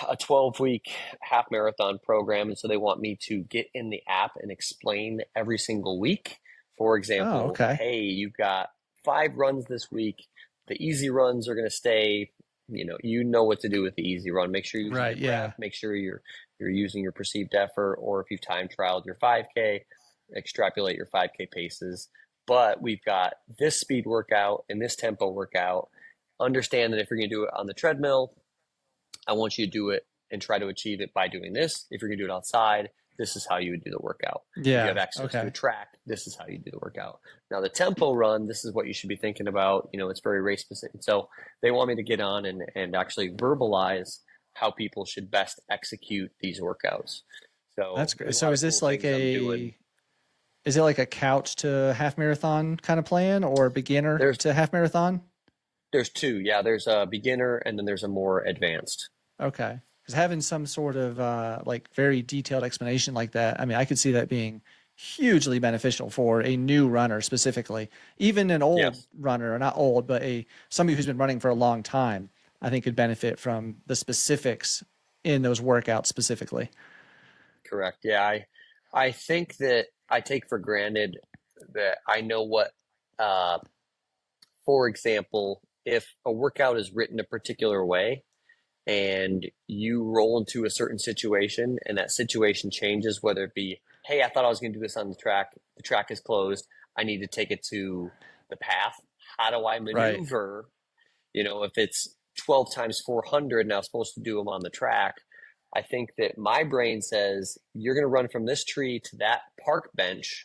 a 12-week half marathon program, and so they want me to get in the app and explain every single week. For Oh, example, okay. hey, you've got 5 runs this week. The easy runs are going to stay. You know what to do with the easy run. Make sure you're using Right. your breath. Yeah. Make sure you're using your perceived effort, or if you've time trialed your 5K, extrapolate your 5K paces. But we've got this speed workout and this tempo workout. Understand that if you're going to do it on the treadmill, I want you to do it and try to achieve it by doing this. If you're going to do it outside, this is how you would do the workout. If you have Yeah. access to a Okay. track, this is how you do the workout. Now, the tempo run, this is what you should be thinking about. It's very race specific. So they want me to get on and actually verbalize how people should best execute these workouts. That's So great. there's a So lot of cool things I'm doing. is it like a couch to half marathon kind of plan or beginner There's to half marathon? there's two. Yeah, there's a beginner and then there's a more advanced. Okay. Because having some sort of like very detailed explanation like that, I mean, I could see that being hugely beneficial for a new runner specifically. Even an old Yes, runner, or not old, but a somebody who's been running for a long time, I think could benefit from the specifics in those workouts specifically. correct. Yeah, I think that I take for granted that I know what uh, for example, if a workout is written a particular way and you roll into a certain situation and that situation changes, whether it be, hey, I thought I was going to do this on the track is closed, I need to take it to the path. How do I Right. maneuver? If it's 12 times 400 and I was supposed to do them on the track, I think that my brain says, you're going to run from this tree to that park bench.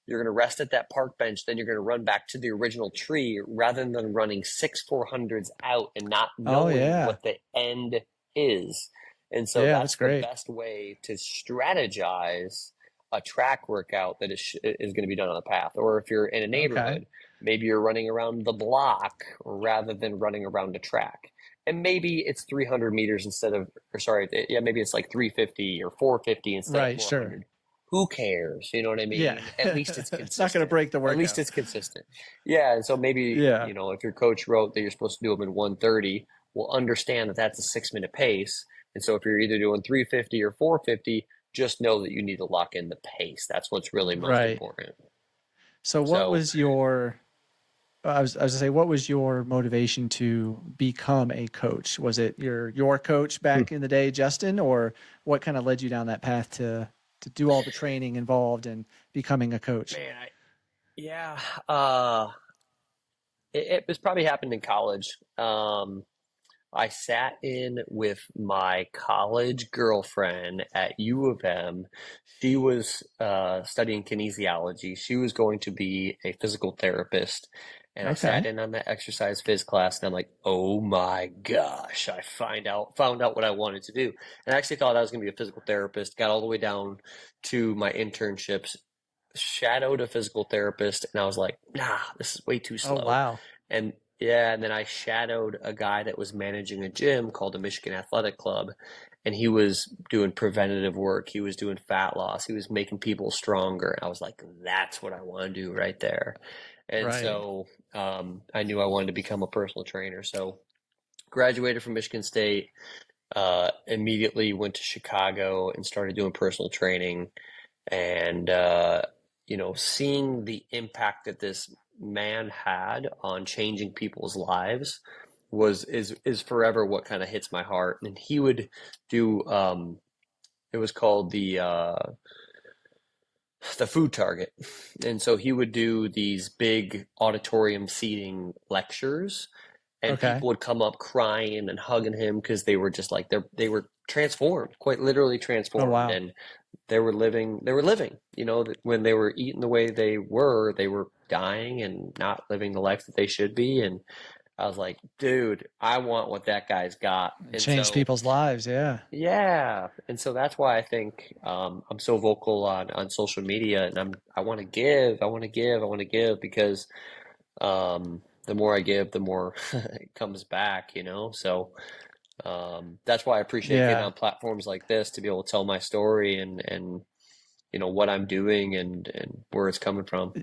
You're going to rest at that park bench. Then you're going to run back to the original tree rather than running 6 400s out and not Oh knowing yeah. what the end is. And so Yeah, that's that's the great. best way to strategize a track workout that is going to be done on the path. Or if you're in a Okay. neighborhood, maybe you're running around the block rather than running around a track. And maybe it's 300 meters instead of, or sorry, yeah, maybe it's like 350 or 450 instead of Right, sure. 400. Who cares? You know what I Yeah. mean? At least it's It's not going to consistent. break the At least workout. it's consistent. Yeah. And so maybe, Yeah. if your coach wrote that you're supposed to do them in 130, we'll understand that that's a 6 minute pace. And so if you're either doing 350 or 450, just know that you need to lock in the pace. That's what's really most Right. important. So what So, was your I was gonna say, what was your motivation to become a coach? Was it your coach back in the day, Justin, or what kind of led you down that path to do all the training involved in becoming a coach? man, yeah, uh, it was probably happened in college. I sat in with my college girlfriend at U of M. She was studying kinesiology. She was going to be a physical therapist. And I sat Okay. in on that exercise phys class, and I'm like, oh my gosh, I found out what I wanted to do. And I actually thought I was going to be a physical therapist, got all the way down to my internships, shadowed a physical therapist, and I was like, nah, this is way too Oh slow. wow. And yeah, and then I shadowed a guy that was managing a gym called the Michigan Athletic Club, and he was doing preventative work. He was doing fat loss. He was making people stronger. And I was like, that's what I want to do right there. And Right. so I knew I wanted to become a personal trainer. So graduated from Michigan State, immediately went to Chicago and started doing personal training. And seeing the impact that this man had on changing people's lives is forever what kind of hits my heart. And he would do it was called the food target. And so he would do these big auditorium seating lectures, and Okay. people would come up crying and hugging him because they were just like they were transformed, quite literally Oh transformed. wow. And they were living, when they were eating the way they were dying and not living the life that they should be. And I was like, dude, I want what that guy's got. It And changed so, people's lives. Yeah. yeah. And so that's why I think I'm so vocal on social media, and I want to give, I want to give, I want to give, because the more I give, the more it comes back. So that's why I appreciate getting Yeah. on platforms like this to be able to tell my story and what I'm doing and where it's coming from.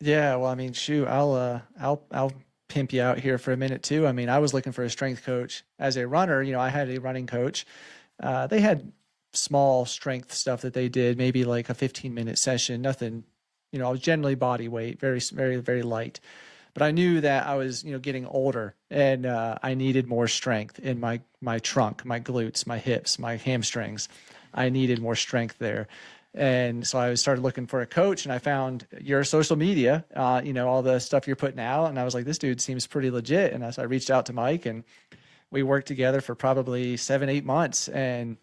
Yeah, well, I mean, shoot, I'll pimp you out here for a minute too. I mean, I was looking for a strength coach as a runner. I had a running coach. They had small strength stuff that they did, maybe like a 15-minute session, nothing. I was generally body weight, very, very, very light. But I knew that I was, getting older, and I needed more strength in my trunk, my glutes, my hips, my hamstrings. I needed more strength there. And so I started looking for a coach, and I found your social media, all the stuff you're putting out. And I was like, this dude seems pretty legit. And so I reached out to Mike, and we worked together for probably 7 8 months. And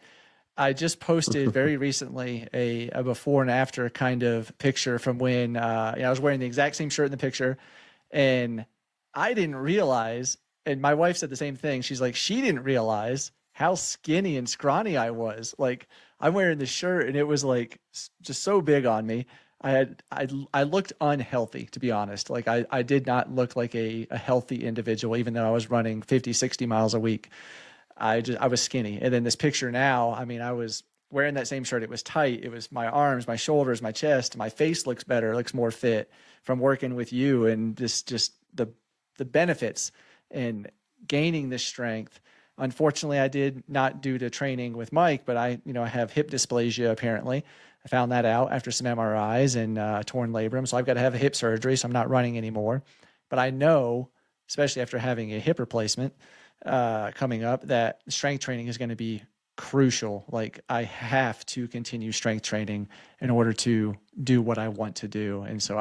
I just posted very recently a before and after kind of picture from when I was wearing the exact same shirt in the picture. And I didn't realize, and my wife said the same thing. She's like, she didn't realize how skinny and scrawny I was. Like, I'm wearing the shirt and it was like just so big on me. I looked unhealthy, to be honest. Like, I did not look like a healthy individual, even though I was running 50, 60 miles a week. I was skinny. And then this picture now, I mean, I was wearing that same shirt. It was tight. It was my arms, my shoulders, my chest. My face looks better, looks more fit from working with you, and just the benefits and gaining this strength. Unfortunately, I did not due to training with Mike, but I have hip dysplasia apparently. I found that out after some MRIs and torn labrum. So I've got to have a hip surgery. So I'm not running anymore. But I know especially after having a hip replacement coming up, that strength training is going to be crucial. Like I have to continue strength training in order to do what I want to do. And so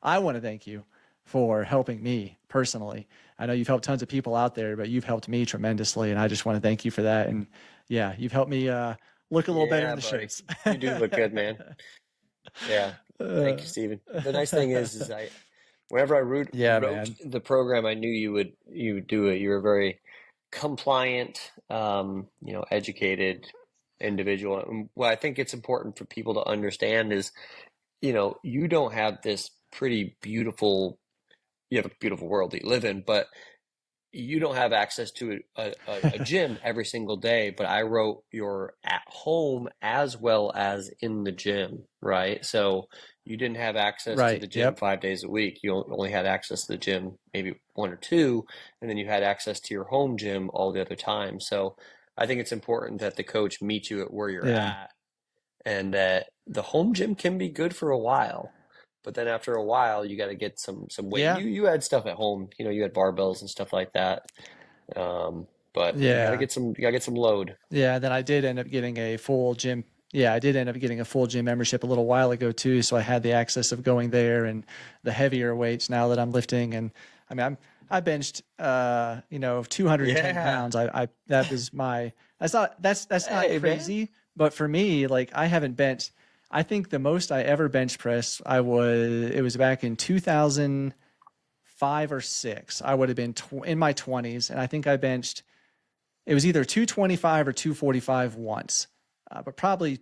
I want to thank you for helping me personally. I know you've helped tons of people out there, but you've helped me tremendously. And I just want to thank you for that. And yeah, you've helped me look a little better in the buddy. shirts. You do look good, man. Yeah. Thank you, Steven. The nice thing is whenever I wrote man. the program, I knew you would do it. You were very compliant, educated individual. And what I think it's important for people to understand is, you don't have this you have a beautiful world that you live in, but you don't have access to a gym every single day. But I wrote you're at home as well as in the gym, right? So you didn't have access to the gym 5 days a week. You only had access to the gym maybe one or two, and then you had access to your home gym all the other time. So I think it's important that the coach meet you at where you're at, and that the home gym can be good for a while. But then after a while, you got to get some weight. Yeah. You had stuff at home, you had barbells and stuff like that. But you gotta get some load. Yeah. Then I did end up getting a full gym. Yeah, I did end up getting a full gym membership a little while ago too. So I had the access of going there and the heavier weights now that I'm lifting. And I mean, I benched, 210 pounds. That was that's not crazy, man. But for me, like I haven't benched. I think the most I ever bench press, it was back in 2005 or 6. I would have been in my 20s, and I think I benched, it was either 225 or 245 once, but probably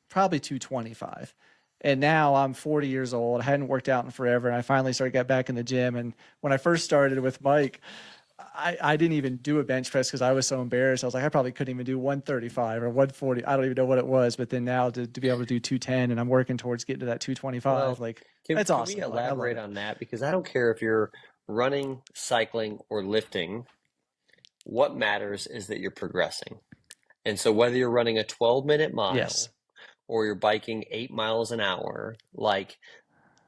225. And now I'm 40 years old. I hadn't worked out in forever, and I finally got back in the gym. And when I first started with Mike, I didn't even do a bench press because I was so embarrassed. I was like, I probably couldn't even do 135 or 140. I don't even know what it was. But then now to be able to do 210, and I'm working towards getting to that 225. Well, that's awesome. Can we elaborate on that? Because I don't care if you're running, cycling, or lifting. What matters is that you're progressing. And so whether you're running a 12-minute mile or you're biking 8 miles an hour,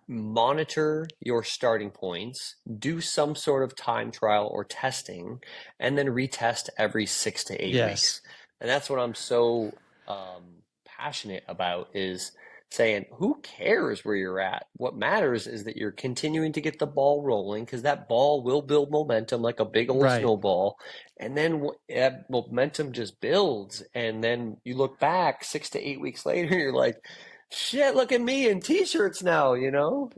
monitor your starting points, do some sort of time trial or testing, and then retest every 6 to 8 weeks. And that's what I'm so passionate about, is saying, who cares where you're at? What matters is that you're continuing to get the ball rolling, because that ball will build momentum like a big old snowball. And then that momentum just builds. And then you look back 6 to 8 weeks later, you're like, shit, look at me in t-shirts now, or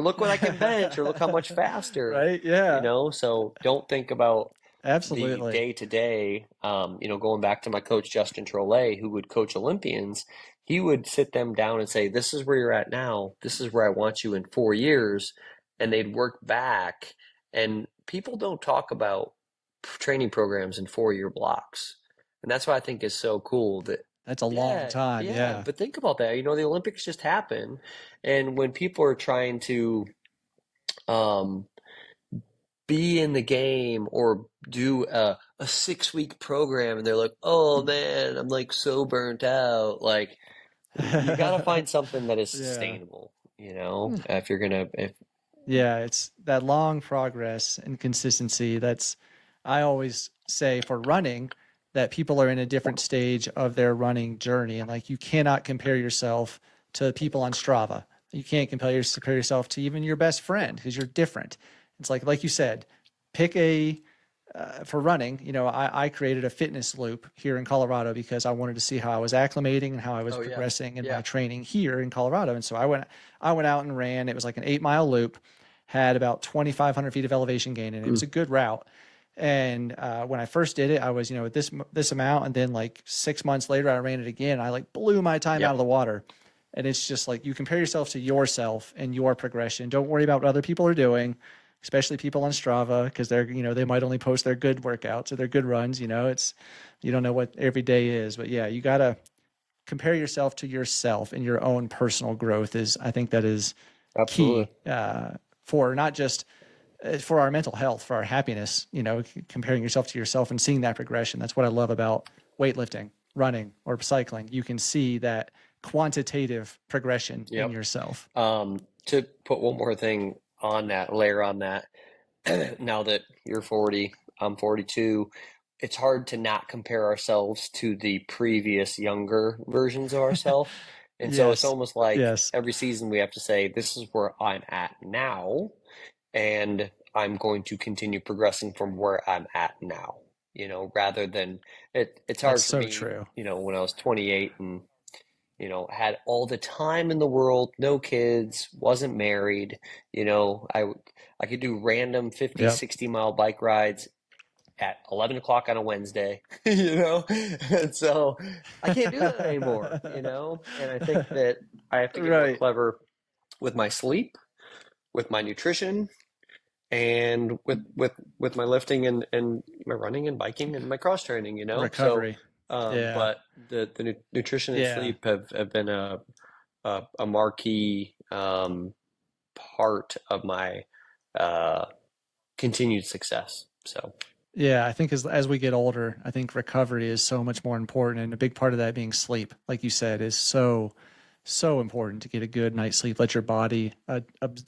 look what I can bench, or look how much faster. Right. Yeah. So don't think about absolutely the day to day. Going back to my coach, Justin Trollet, who would coach Olympians, he would sit them down and say, this is where you're at now. This is where I want you in 4 years. And they'd work back. And people don't talk about training programs in 4-year blocks. And that's what I think is so cool, that's a long time. Yeah. But think about that. The Olympics just happened. And when people are trying to be in the game or do a 6-week program, and they're like, oh man, I'm so burnt out. You got to find something that is sustainable, if you're going to. It's that long progress and consistency. I always say for running, that people are in a different stage of their running journey. And you cannot compare yourself to people on Strava. You can't compare yourself to even your best friend, because you're different. It's like you said, pick for running, I created a fitness loop here in Colorado because I wanted to see how I was acclimating and how I was progressing in my training here in Colorado. And so I went out and ran. It was like an 8-mile loop, had about 2,500 feet of elevation gain, and it was a good route. And when I first did it, I was, at this amount. And then 6 months later, I ran it again. I blew my time out of the water. And it's just you compare yourself to yourself and your progression. Don't worry about what other people are doing, especially people on Strava, because they're, they might only post their good workouts or their good runs. You don't know what every day is. But yeah, you got to compare yourself to yourself, and your own personal growth I think that is key for not just for our mental health, for our happiness, comparing yourself to yourself and seeing that progression. That's what I love about weightlifting, running, or cycling. You can see that quantitative progression in yourself. To put one more thing on that, layer on that, now that you're 40, I'm 42, it's hard to not compare ourselves to the previous younger versions of ourselves. And so it's Yes. almost like Yes. every season we have to say, this is where I'm at now, and I'm going to continue progressing from where I'm at now, rather than it's That's hard for so me, true. when I was 28 and had all the time in the world, no kids, wasn't married, I could do random 50, Yep. 60 mile bike rides at 11 o'clock on a Wednesday, and so I can't do that anymore, and I think that I have to get more Right. clever with my sleep, with my nutrition, and with my lifting and my running and biking and my cross training, so Recovery. Yeah. but the nutrition and Yeah. sleep have been a marquee part of my uh, continued success. So, Yeah, I think as we get older, I think recovery is so much more important, and a big part of that being sleep, like you said, is so important to get a good night's sleep. Let your body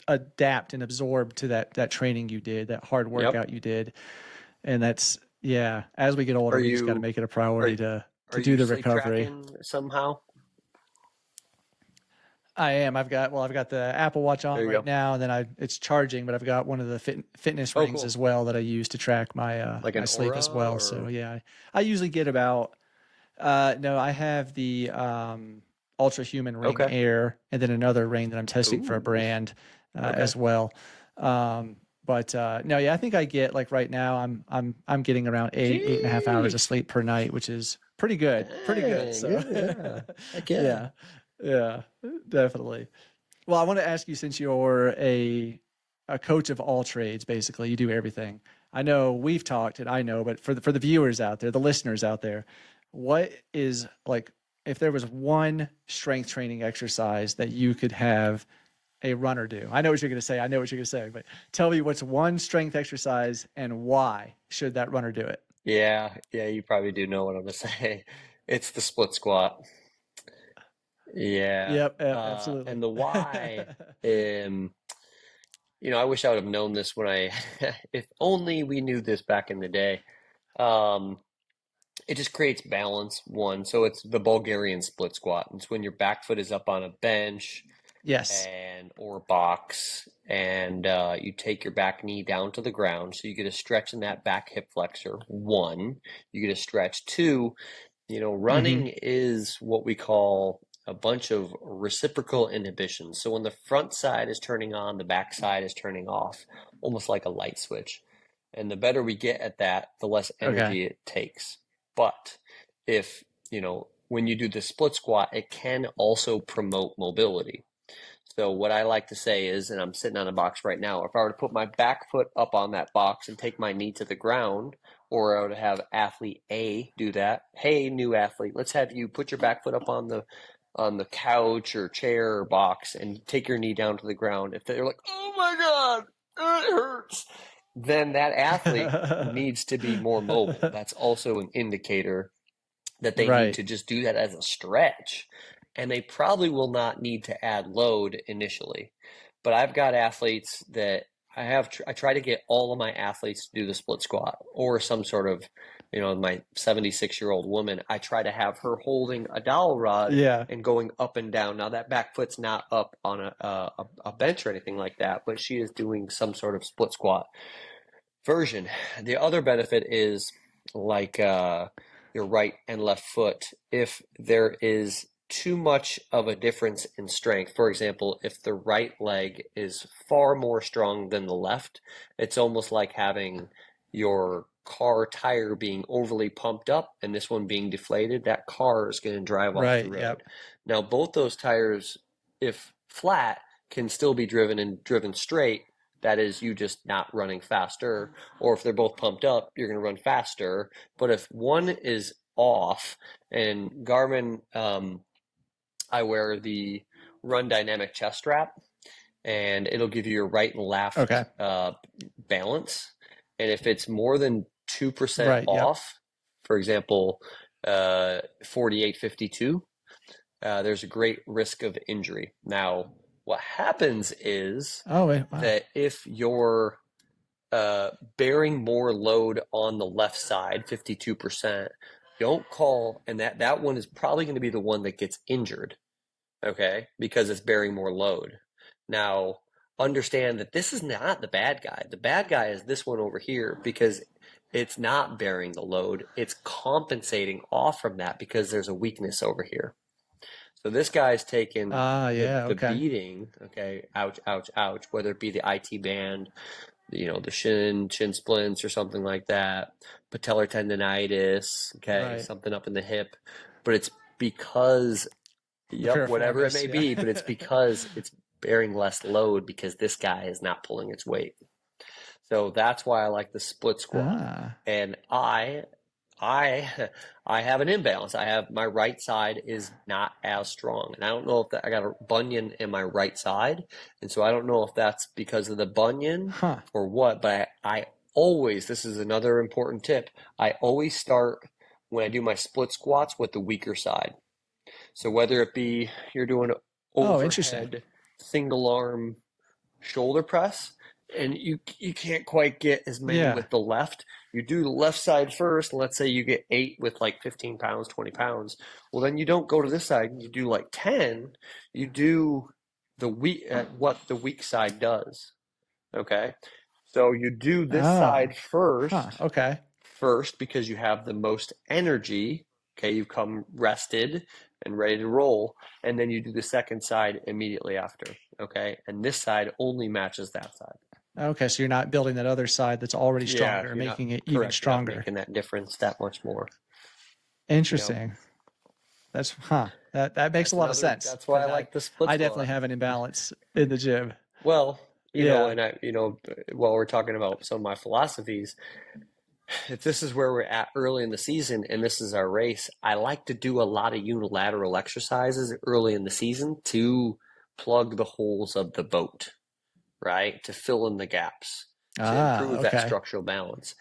adapt and absorb to that training you did, that hard yep. workout you did, and that's yeah. As we get older, Are we just got to you make it a are priority are to do you the sleep recovery. tracking somehow? I am. I've got the Apple Watch on There you right go. now, and then it's charging, but I've got one of the fitness Oh, rings cool. as well that I use to track Like my an sleep aura as well. So or yeah, I usually get about no, I have the Ultra Human Ring okay. Air, and then another ring that I'm testing for a Ooh, brand okay. as well. But no, yeah, I think I get like right now I'm getting around 8.5 hours of Jeez. sleep per night, which is pretty good, pretty good. Dang, So good, yeah. Heck yeah. yeah, yeah, definitely. Well, I want to ask you, since you're a coach of all trades, basically, you do everything. I know we've talked, and I know, but for the viewers out there, the listeners out there, what is like if there was one strength training exercise that you could have a runner do? I know what you're going to say. I know what you're going to say, but tell me what's one strength exercise and why should that runner do it? Yeah, yeah, you probably do know what I'm gonna say. It's the split squat. Yeah. Yep, absolutely. And the why, um, I wish I would have known this when if only we knew this back in the day. Um, it just creates balance, one. So it's the Bulgarian split squat. It's when your back foot is up on a bench Yes. and or box, and you take your back knee down to the ground. So you get a stretch in that back hip flexor. One, you get a stretch. Two, Hmm. running is what we call a bunch of reciprocal inhibitions. So when the front side is turning on, the back side is turning off, almost like a light switch. And the better we get at that, the less Okay. energy it takes. But if, when you do the split squat, it can also promote mobility. So what I like to say is, and I'm sitting on a box right now, if I were to put my back foot up on that box and take my knee to the ground, or I would have athlete A do that. Hey, new athlete, let's have you put your back foot up on the couch or chair or box and take your knee down to the ground. If they're like, "Oh my God, it hurts," then that athlete needs to be more mobile. That's also an indicator that they need Right. to just do that as a stretch. And they probably will not need to add load initially. But I've got athletes that I try to get all of my athletes to do the split squat or some sort of, my 76-year-old woman, I try to have her holding a dowel rod Yeah. and going up and down. Now that back foot's not up on a bench or anything like that, but she is doing some sort of split squat version. The other benefit is like your right and left foot. If there is too much of a difference in strength, for example, if the right leg is far more strong than the left, it's almost like having your car tire being overly pumped up and this one being deflated. That car is going to drive off the Right. road. Yep. Now, both those tires, if flat, can still be driven and driven straight. That is you just not running faster. Or if they're both pumped up, you're going to run faster. But if one is off, and Garmin, I wear the Run Dynamic chest strap, and it'll give you your right and left Okay. balance. And if it's more than 2% Right. Yep. off, for example, 48-52, there's a great risk of injury. Now, what happens is Oh, wait, wow. that if your bearing more load on the left side, 52%. Don't call, and that one is probably going to be the one that gets injured, okay, because it's bearing more load. Now, understand that this is not the bad guy. The bad guy is this one over here because it's not bearing the load. It's compensating off from that because there's a weakness over here. So this guy's taking the Okay. beating, okay, ouch, ouch, ouch, whether it be the IT band, the shin splints or something like that, patellar tendonitis, okay, Right. something up in the hip, but it's because, whatever it Piriformis, may yeah. be, but it's because it's bearing less load because this guy is not pulling its weight. So that's why I like the split squat. And I have an imbalance. I have my right side is not as strong, and I don't know if I got a bunion in my right side, and so I don't know if that's because of the bunion or what. But I always, this is another important tip. I always start when I do my split squats with the weaker side. So whether it be you're doing Interesting. overhead single arm shoulder press, and you can't quite get as many Yeah. with the left. You do the left side first, and let's say you get 8 with like 15 pounds, 20 pounds. Well, then you don't go to this side. You do like 10. You do what the weak side does. Okay, so you do this side Okay. first because you have the most energy. Okay, you come rested and ready to roll, and then you do the second side immediately after. Okay, and this side only matches that side. Okay, so you're not building that other side that's already Yeah, stronger, you're not making it even correct. You're not stronger. making that difference that much more. Interesting. That makes That's a lot of sense. That's why I 'Cause like the split I squat. definitely have an imbalance in the gym. Well, Yeah. and while we're talking about some of my philosophies, if this is where we're at early in the season and this is our race, I like to do a lot of unilateral exercises early in the season to plug the holes of the boat, right? To fill in the gaps, to improve that Okay. structural balance.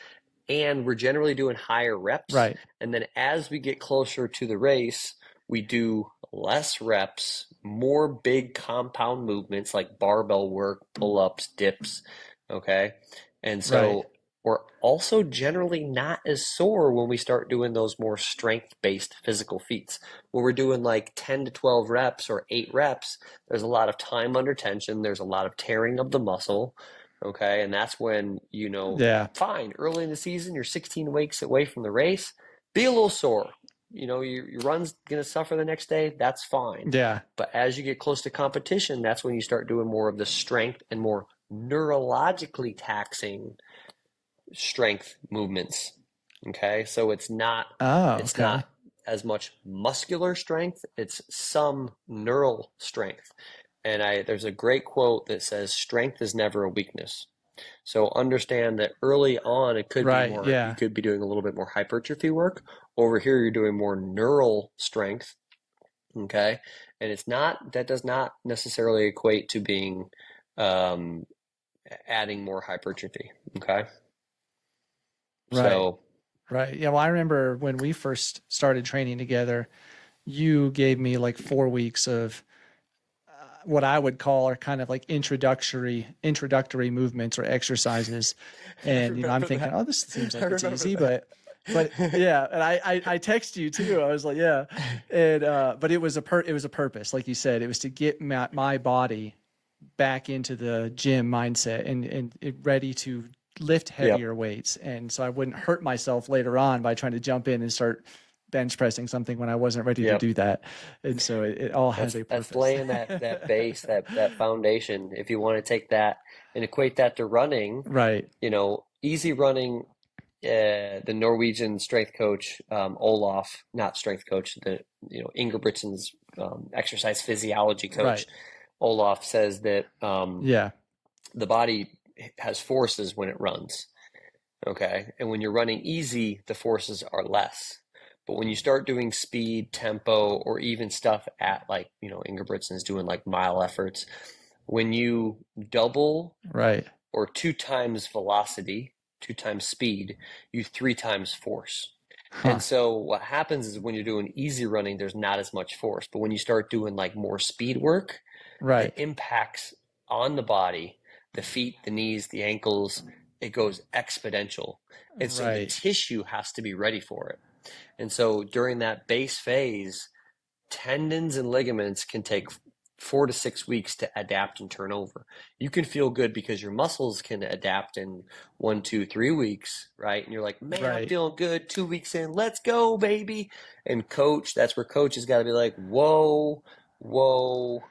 And we're generally doing higher reps. Right. And then as we get closer to the race, we do less reps, more big compound movements like barbell work, pull-ups, dips, okay? And so we're also generally not as sore when we start doing those more strength-based physical feats. When we're doing like 10 to 12 reps or 8 reps, there's a lot of time under tension, there's a lot of tearing of the muscle, okay? And that's when, fine, early in the season, you're 16 weeks away from the race, be a little sore. Your run's going to suffer the next day, that's fine. Yeah. But as you get close to competition, that's when you start doing more of the strength and more neurologically taxing strength movements. Okay? So it's not not as much muscular strength, it's some neural strength. And there's a great quote that says strength is never a weakness. So understand that early on it could be more, you could be doing a little bit more hypertrophy work. Over here you're doing more neural strength. Okay? And that does not necessarily equate to being adding more hypertrophy. Okay? So Right. Yeah. Well, I remember when we first started training together, you gave me like 4 weeks of what I would call are kind of like introductory movements or exercises. And I'm thinking, oh, this seems like it's easy, but yeah. And I text you too. I was like, yeah. And but it was a purpose, like you said. It was to get my body back into the gym mindset and ready to lift heavier weights. And so I wouldn't hurt myself later on by trying to jump in and start bench pressing something when I wasn't ready to do that. And so it all has a purpose. That's laying that base, that foundation. If you want to take that and equate that to running, right? Easy running. The Norwegian strength coach, Olaf, not strength coach, Ingebrigtsen's exercise physiology coach, Olaf says that the body has forces when it runs. Okay, and when you're running easy, the forces are less. But when you start doing speed, tempo, or even stuff at like, Ingebrigtsen's doing like mile efforts, when you double or 2 times velocity, 2 times speed, you 3 times force. And so what happens is when you're doing easy running, there's not as much force. But when you start doing like more speed work, the impacts on the body, the feet, the knees, the ankles, it goes exponential. And so the Right. tissue has to be ready for it. And so during that base phase, tendons and ligaments can take 4 to 6 weeks to adapt and turn over. You can feel good because your muscles can adapt in 1, 2, 3 weeks, right? And you're like, man, I'm Right. feeling good. 2 weeks in, let's go, baby. And coach, that's where coach has got to be like, whoa, whoa,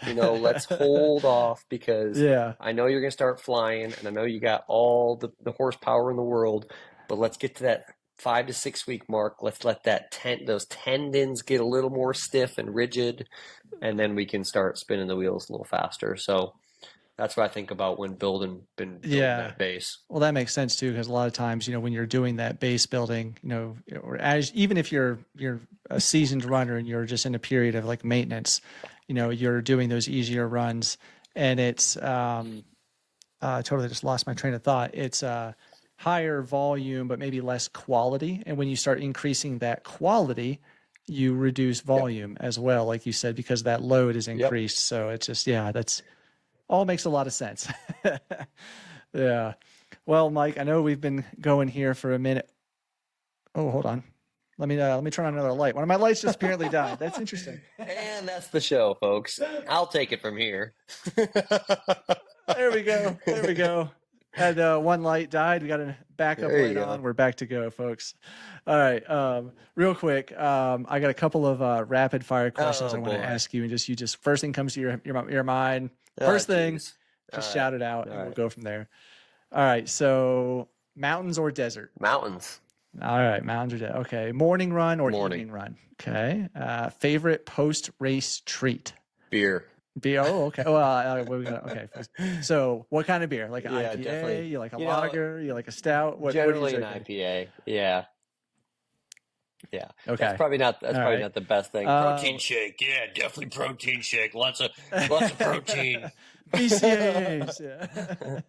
let's hold off because Yeah. I know you're going to start flying and I know you got all the horsepower in the world, but let's get to that 5 to 6 week mark. Let's let those tendons get a little more stiff and rigid, and then we can start spinning the wheels a little faster. So that's what I think about when building Yeah. that base. Well, that makes sense too, because a lot of times, when you're doing that base building, or as even if you're a seasoned runner and you're just in a period of like maintenance, you're doing those easier runs, and it's I totally just lost my train of thought. It's higher volume, but maybe less quality. And when you start increasing that quality, you reduce Yep. volume as well, like you said, because that load is Yep. increased. So it's just, yeah, that's all makes a lot of sense. Yeah. Well, Mike, I know we've been going here for a minute. Oh, hold on. Let me turn on another light. One of my lights just apparently died. That's interesting. And that's the show, folks. I'll take it from here. There we go. There we go. Had one light died. We got a backup There light you go. on. We're back to go, folks. All right. Real quick, I got a couple of rapid fire questions Oh I want to boy. ask you, and just first thing comes to your mind. Oh, First thing, geez. just All shout right. it out, All and we'll right. go from there. All right. So mountains or desert? Mountains. All right, mountains or desert. Okay. Morning run or Morning. evening run? Okay. Favorite post race treat? Beer. Beer. Oh, okay. Well, we got okay. So, what kind of beer? Like an Yeah, IPA? definitely. You like a You know, lager? You like a stout? What are you generally an drinking? IPA. Yeah. Yeah. Okay. That's All probably right. not the best thing. Protein shake. Yeah, definitely protein shake. Lots of protein. BCAAs. Yeah.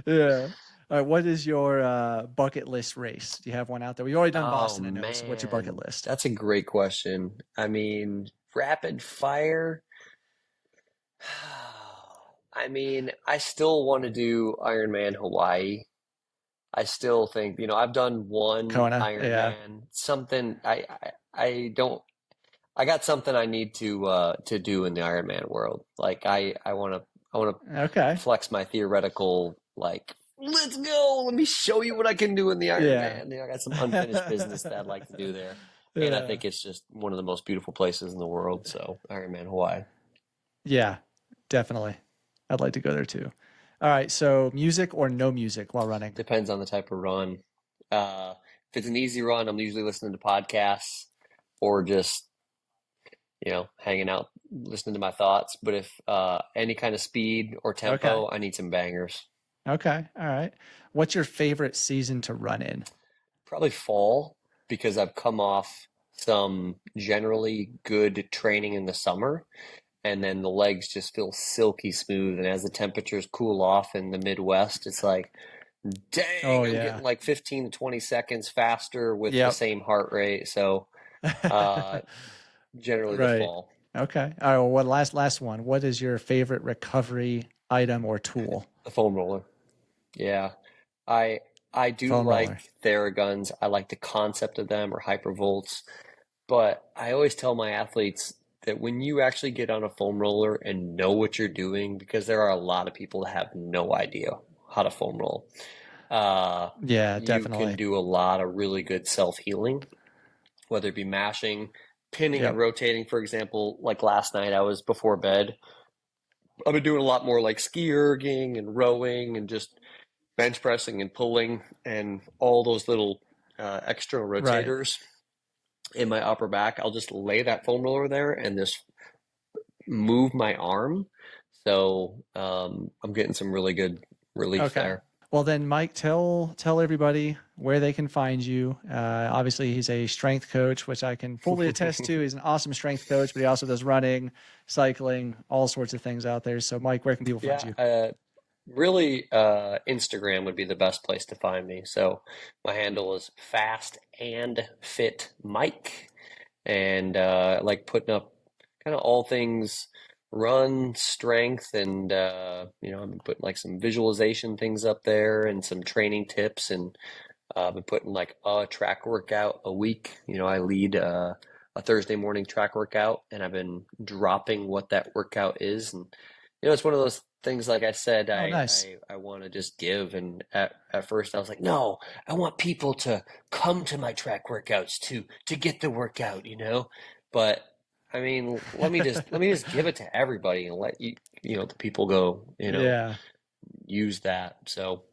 Yeah. All right. What is your bucket list race? Do you have one out there? We've already done Oh Boston, I know. So, what's your bucket man, list? that's a great question. I mean, rapid fire. I mean, I still want to do Ironman Hawaii. I still think, I've done one Kona. Yeah. Ironman, something I don't I got something I need to do in the Ironman world. Like I want to Okay. flex my theoretical like let's go. Let me show you what I can do in the Yeah. Ironman. I got some unfinished business that I'd like to do there. And I Yeah. think it's just one of the most beautiful places in the world. So Ironman Hawaii. Yeah. Definitely. I'd like to go there too. All right. So, music or no music while running? Depends on the type of run. Uh, if it's an easy run, I'm usually listening to podcasts or just, hanging out, listening to my thoughts. But if any kind of speed or Okay. tempo, I need some bangers. Okay. All right. What's your favorite season to run in? Probably fall because I've come off some generally good training in the summer, and then the legs just feel silky smooth. And as the temperatures cool off in the Midwest, it's like, Oh, dang, I'm yeah. getting like 15 to 20 seconds faster with the Yep. same heart rate. So, uh, generally the Right. fall. Okay. All right. Well, what last one? What is your favorite recovery item or tool? The foam roller. Yeah. I I do Foam roller. like Theraguns. I like the concept of them or hypervolts, but I always tell my athletes that when you actually get on a foam roller and know what you're doing, because there are a lot of people that have no idea how to foam roll, Yeah, you can definitely. do a lot of really good self-healing, whether it be mashing, pinning and Yep. rotating. For example, like last night I was before bed. I've been doing a lot more like ski erging and rowing and just bench pressing and pulling and all those little external Right. rotators in my upper back. I'll just lay that foam roller there and just move my arm. So I'm getting some really good relief Okay. there. Well, then, Mike, tell everybody where they can find you. Obviously, he's a strength coach, which I can fully attest to. He's an awesome strength coach, but he also does running, cycling, all sorts of things out there. So, Mike, where can people find Yeah, you? really, Instagram would be the best place to find me. So my handle is Fast and Fit Mike, and I like putting up kind of all things run, strength, and I've been putting like some visualization things up there and some training tips, and I've been putting like a track workout a week. I lead a Thursday morning track workout, and I've been dropping what that workout is. And it's one of those things, like I said, Oh, I nice. I, I want to just give. And at first I was like, no, I want people to come to my track workouts to get the workout. But I mean, let me just give it to everybody and let the people go, Yeah. use that. So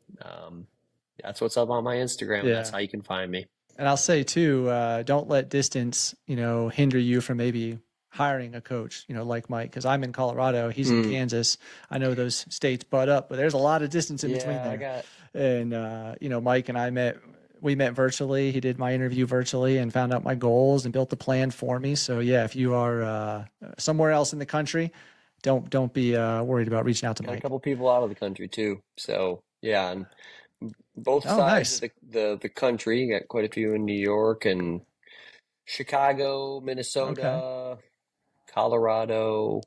that's what's up on my Instagram, and that's Yeah. how you can find me. And I'll say too, don't let distance, hinder you from maybe hiring a coach, like Mike, because I'm in Colorado, he's in Mm, Kansas. I know those states butt up, but there's a lot of distance in between yeah, I there. got. And Mike and we met virtually. He did my interview virtually and found out my goals and built the plan for me. So yeah, if you are somewhere else in the country, don't be worried about reaching out to Got a Mike. couple people out of the country too. So yeah, and both Oh, sides of nice. the country. You got quite a few in New York and Chicago, Okay. Minnesota, Colorado,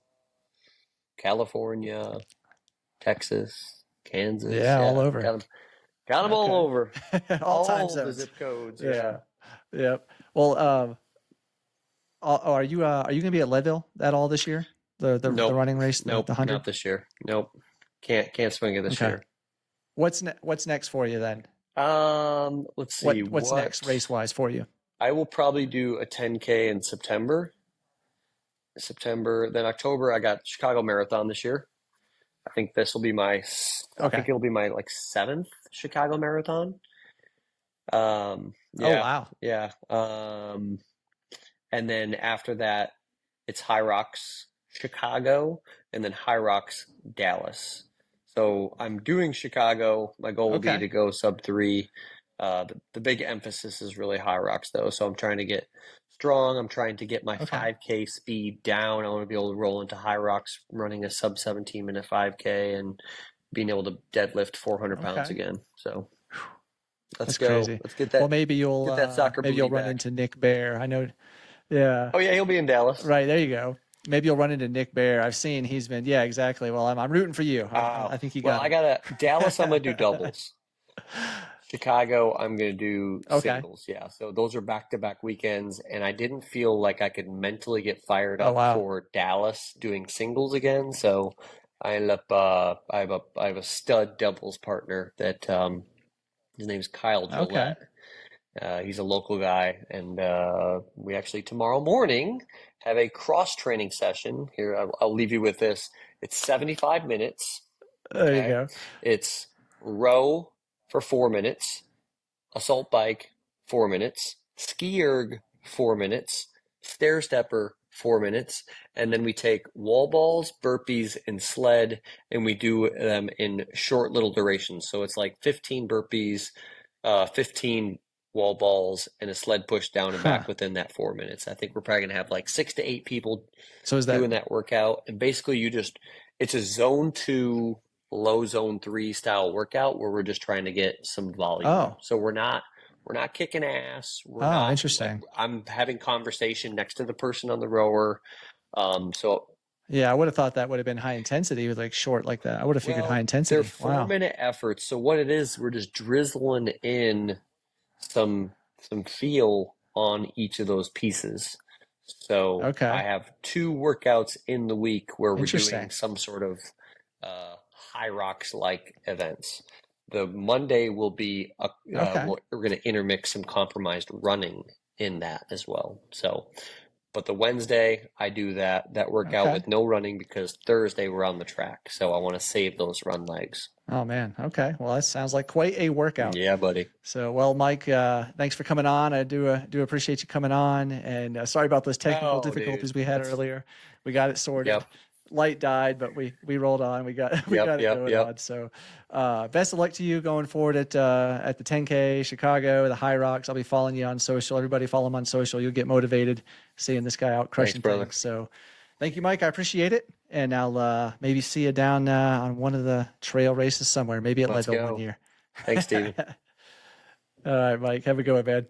California, Texas, Kansas. Yeah, all Yeah, over. got them all Okay. over. All time All the zones. zip codes. Yeah. Yeah. Yep. Well, are you going to be at Leadville at all this year? The Nope. running race, the Nope. 100? Not this year. Nope. Can't swing it this Okay. year. What's next for you then? Let's see What's next race wise for you? I will probably do a 10K in September, then October. I got Chicago Marathon this year. I think Okay. it'll be my like seventh Chicago Marathon. Oh, Yeah, wow. yeah. And then after that, it's High Rocks Chicago, and then High Rocks Dallas. So I'm doing Chicago. My goal will be Okay. to go sub 3. The big emphasis is really High Rocks though. So I'm trying to get strong. I'm trying to get my Okay. 5K speed down. I want to be able to roll into High Rocks running a sub 17-minute 5K and being able to deadlift 400 pounds Okay. again. So let's That's go. crazy. Let's get Well, that get that soccer maybe you'll booty run back. into Nick Bear. I know. Yeah. Oh yeah, he'll be in Dallas. Right. There you go. Maybe you'll run into Nick Bear. I've seen he's been, yeah, exactly. Well, I'm rooting for you. I think you Well, got I him. gotta Dallas. I'm gonna do doubles. Chicago, I'm gonna do Okay. singles. Yeah, so those are back-to-back weekends, and I didn't feel like I could mentally get fired Oh, up wow. for Dallas doing singles again. So I ended up. I have a stud doubles partner that his name's Kyle Okay. Gillette. He's a local guy, and we actually tomorrow morning have a cross training session. Here, I'll leave you with this. It's 75 minutes. There you Okay. go. It's row for 4 minutes, assault bike 4 minutes, ski erg 4 minutes, stair stepper 4 minutes, and then we take wall balls, burpees, and sled, and we do them in short little durations. So it's like 15 burpees, 15 wall balls, and a sled push down and Huh. back within that 4 minutes. I think we're probably gonna have like 6 to 8 people So is that, doing that workout. And basically it's a zone 2, low zone 3 style workout where we're just trying to get some volume. oh, So we're not kicking ass. We're oh, not like interesting. I'm having conversation next to the person on the rower. So Yeah, I would have thought that would have been high intensity with like short like that. I would have figured high well, they're intensity. four Wow. minute efforts. So what it is, we're just drizzling in some some feel on each of those pieces. So I Okay. have 2 workouts in the week where we're doing Interesting. some sort of high rocks like events. The Monday will be Okay. we're going to intermix some compromised running in that as well. So, but the Wednesday I do that workout Okay. with no running because Thursday we're on the track. So I want to save those run legs. Oh man. Okay. Well, that sounds like quite a workout. Yeah, buddy. So, well, Mike, thanks for coming on. I do appreciate you coming on, and sorry about those technical Oh, dude, difficulties we had that's earlier. We got it sorted. yep, Light died, but we rolled on. We got we yep, got it yep, going yep. on. So, best of luck to you going forward at the 10K Chicago, the High Rocks. I'll be following you on social. Everybody follow him on social. You'll get motivated seeing this guy out Thanks, crushing brother. things. So, thank you, Mike. I appreciate it, and I'll maybe see you down on one of the trail races somewhere. Maybe at Let's Leadville one go. year. Thanks, Steven. All right, Mike. Have a good one, man.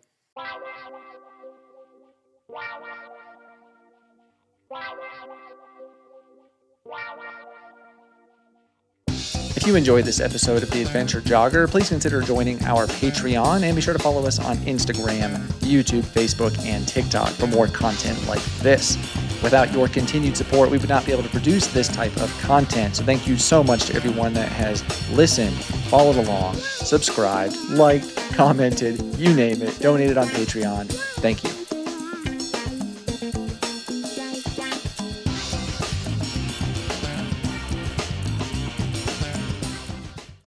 If you enjoyed this episode of The Adventure Jogger, please consider joining our Patreon and be sure to follow us on Instagram, YouTube, Facebook, and TikTok for more content like this. Without your continued support, we would not be able to produce this type of content. So thank you so much to everyone that has listened, followed along, subscribed, liked, commented, you name it, donated on Patreon. Thank you.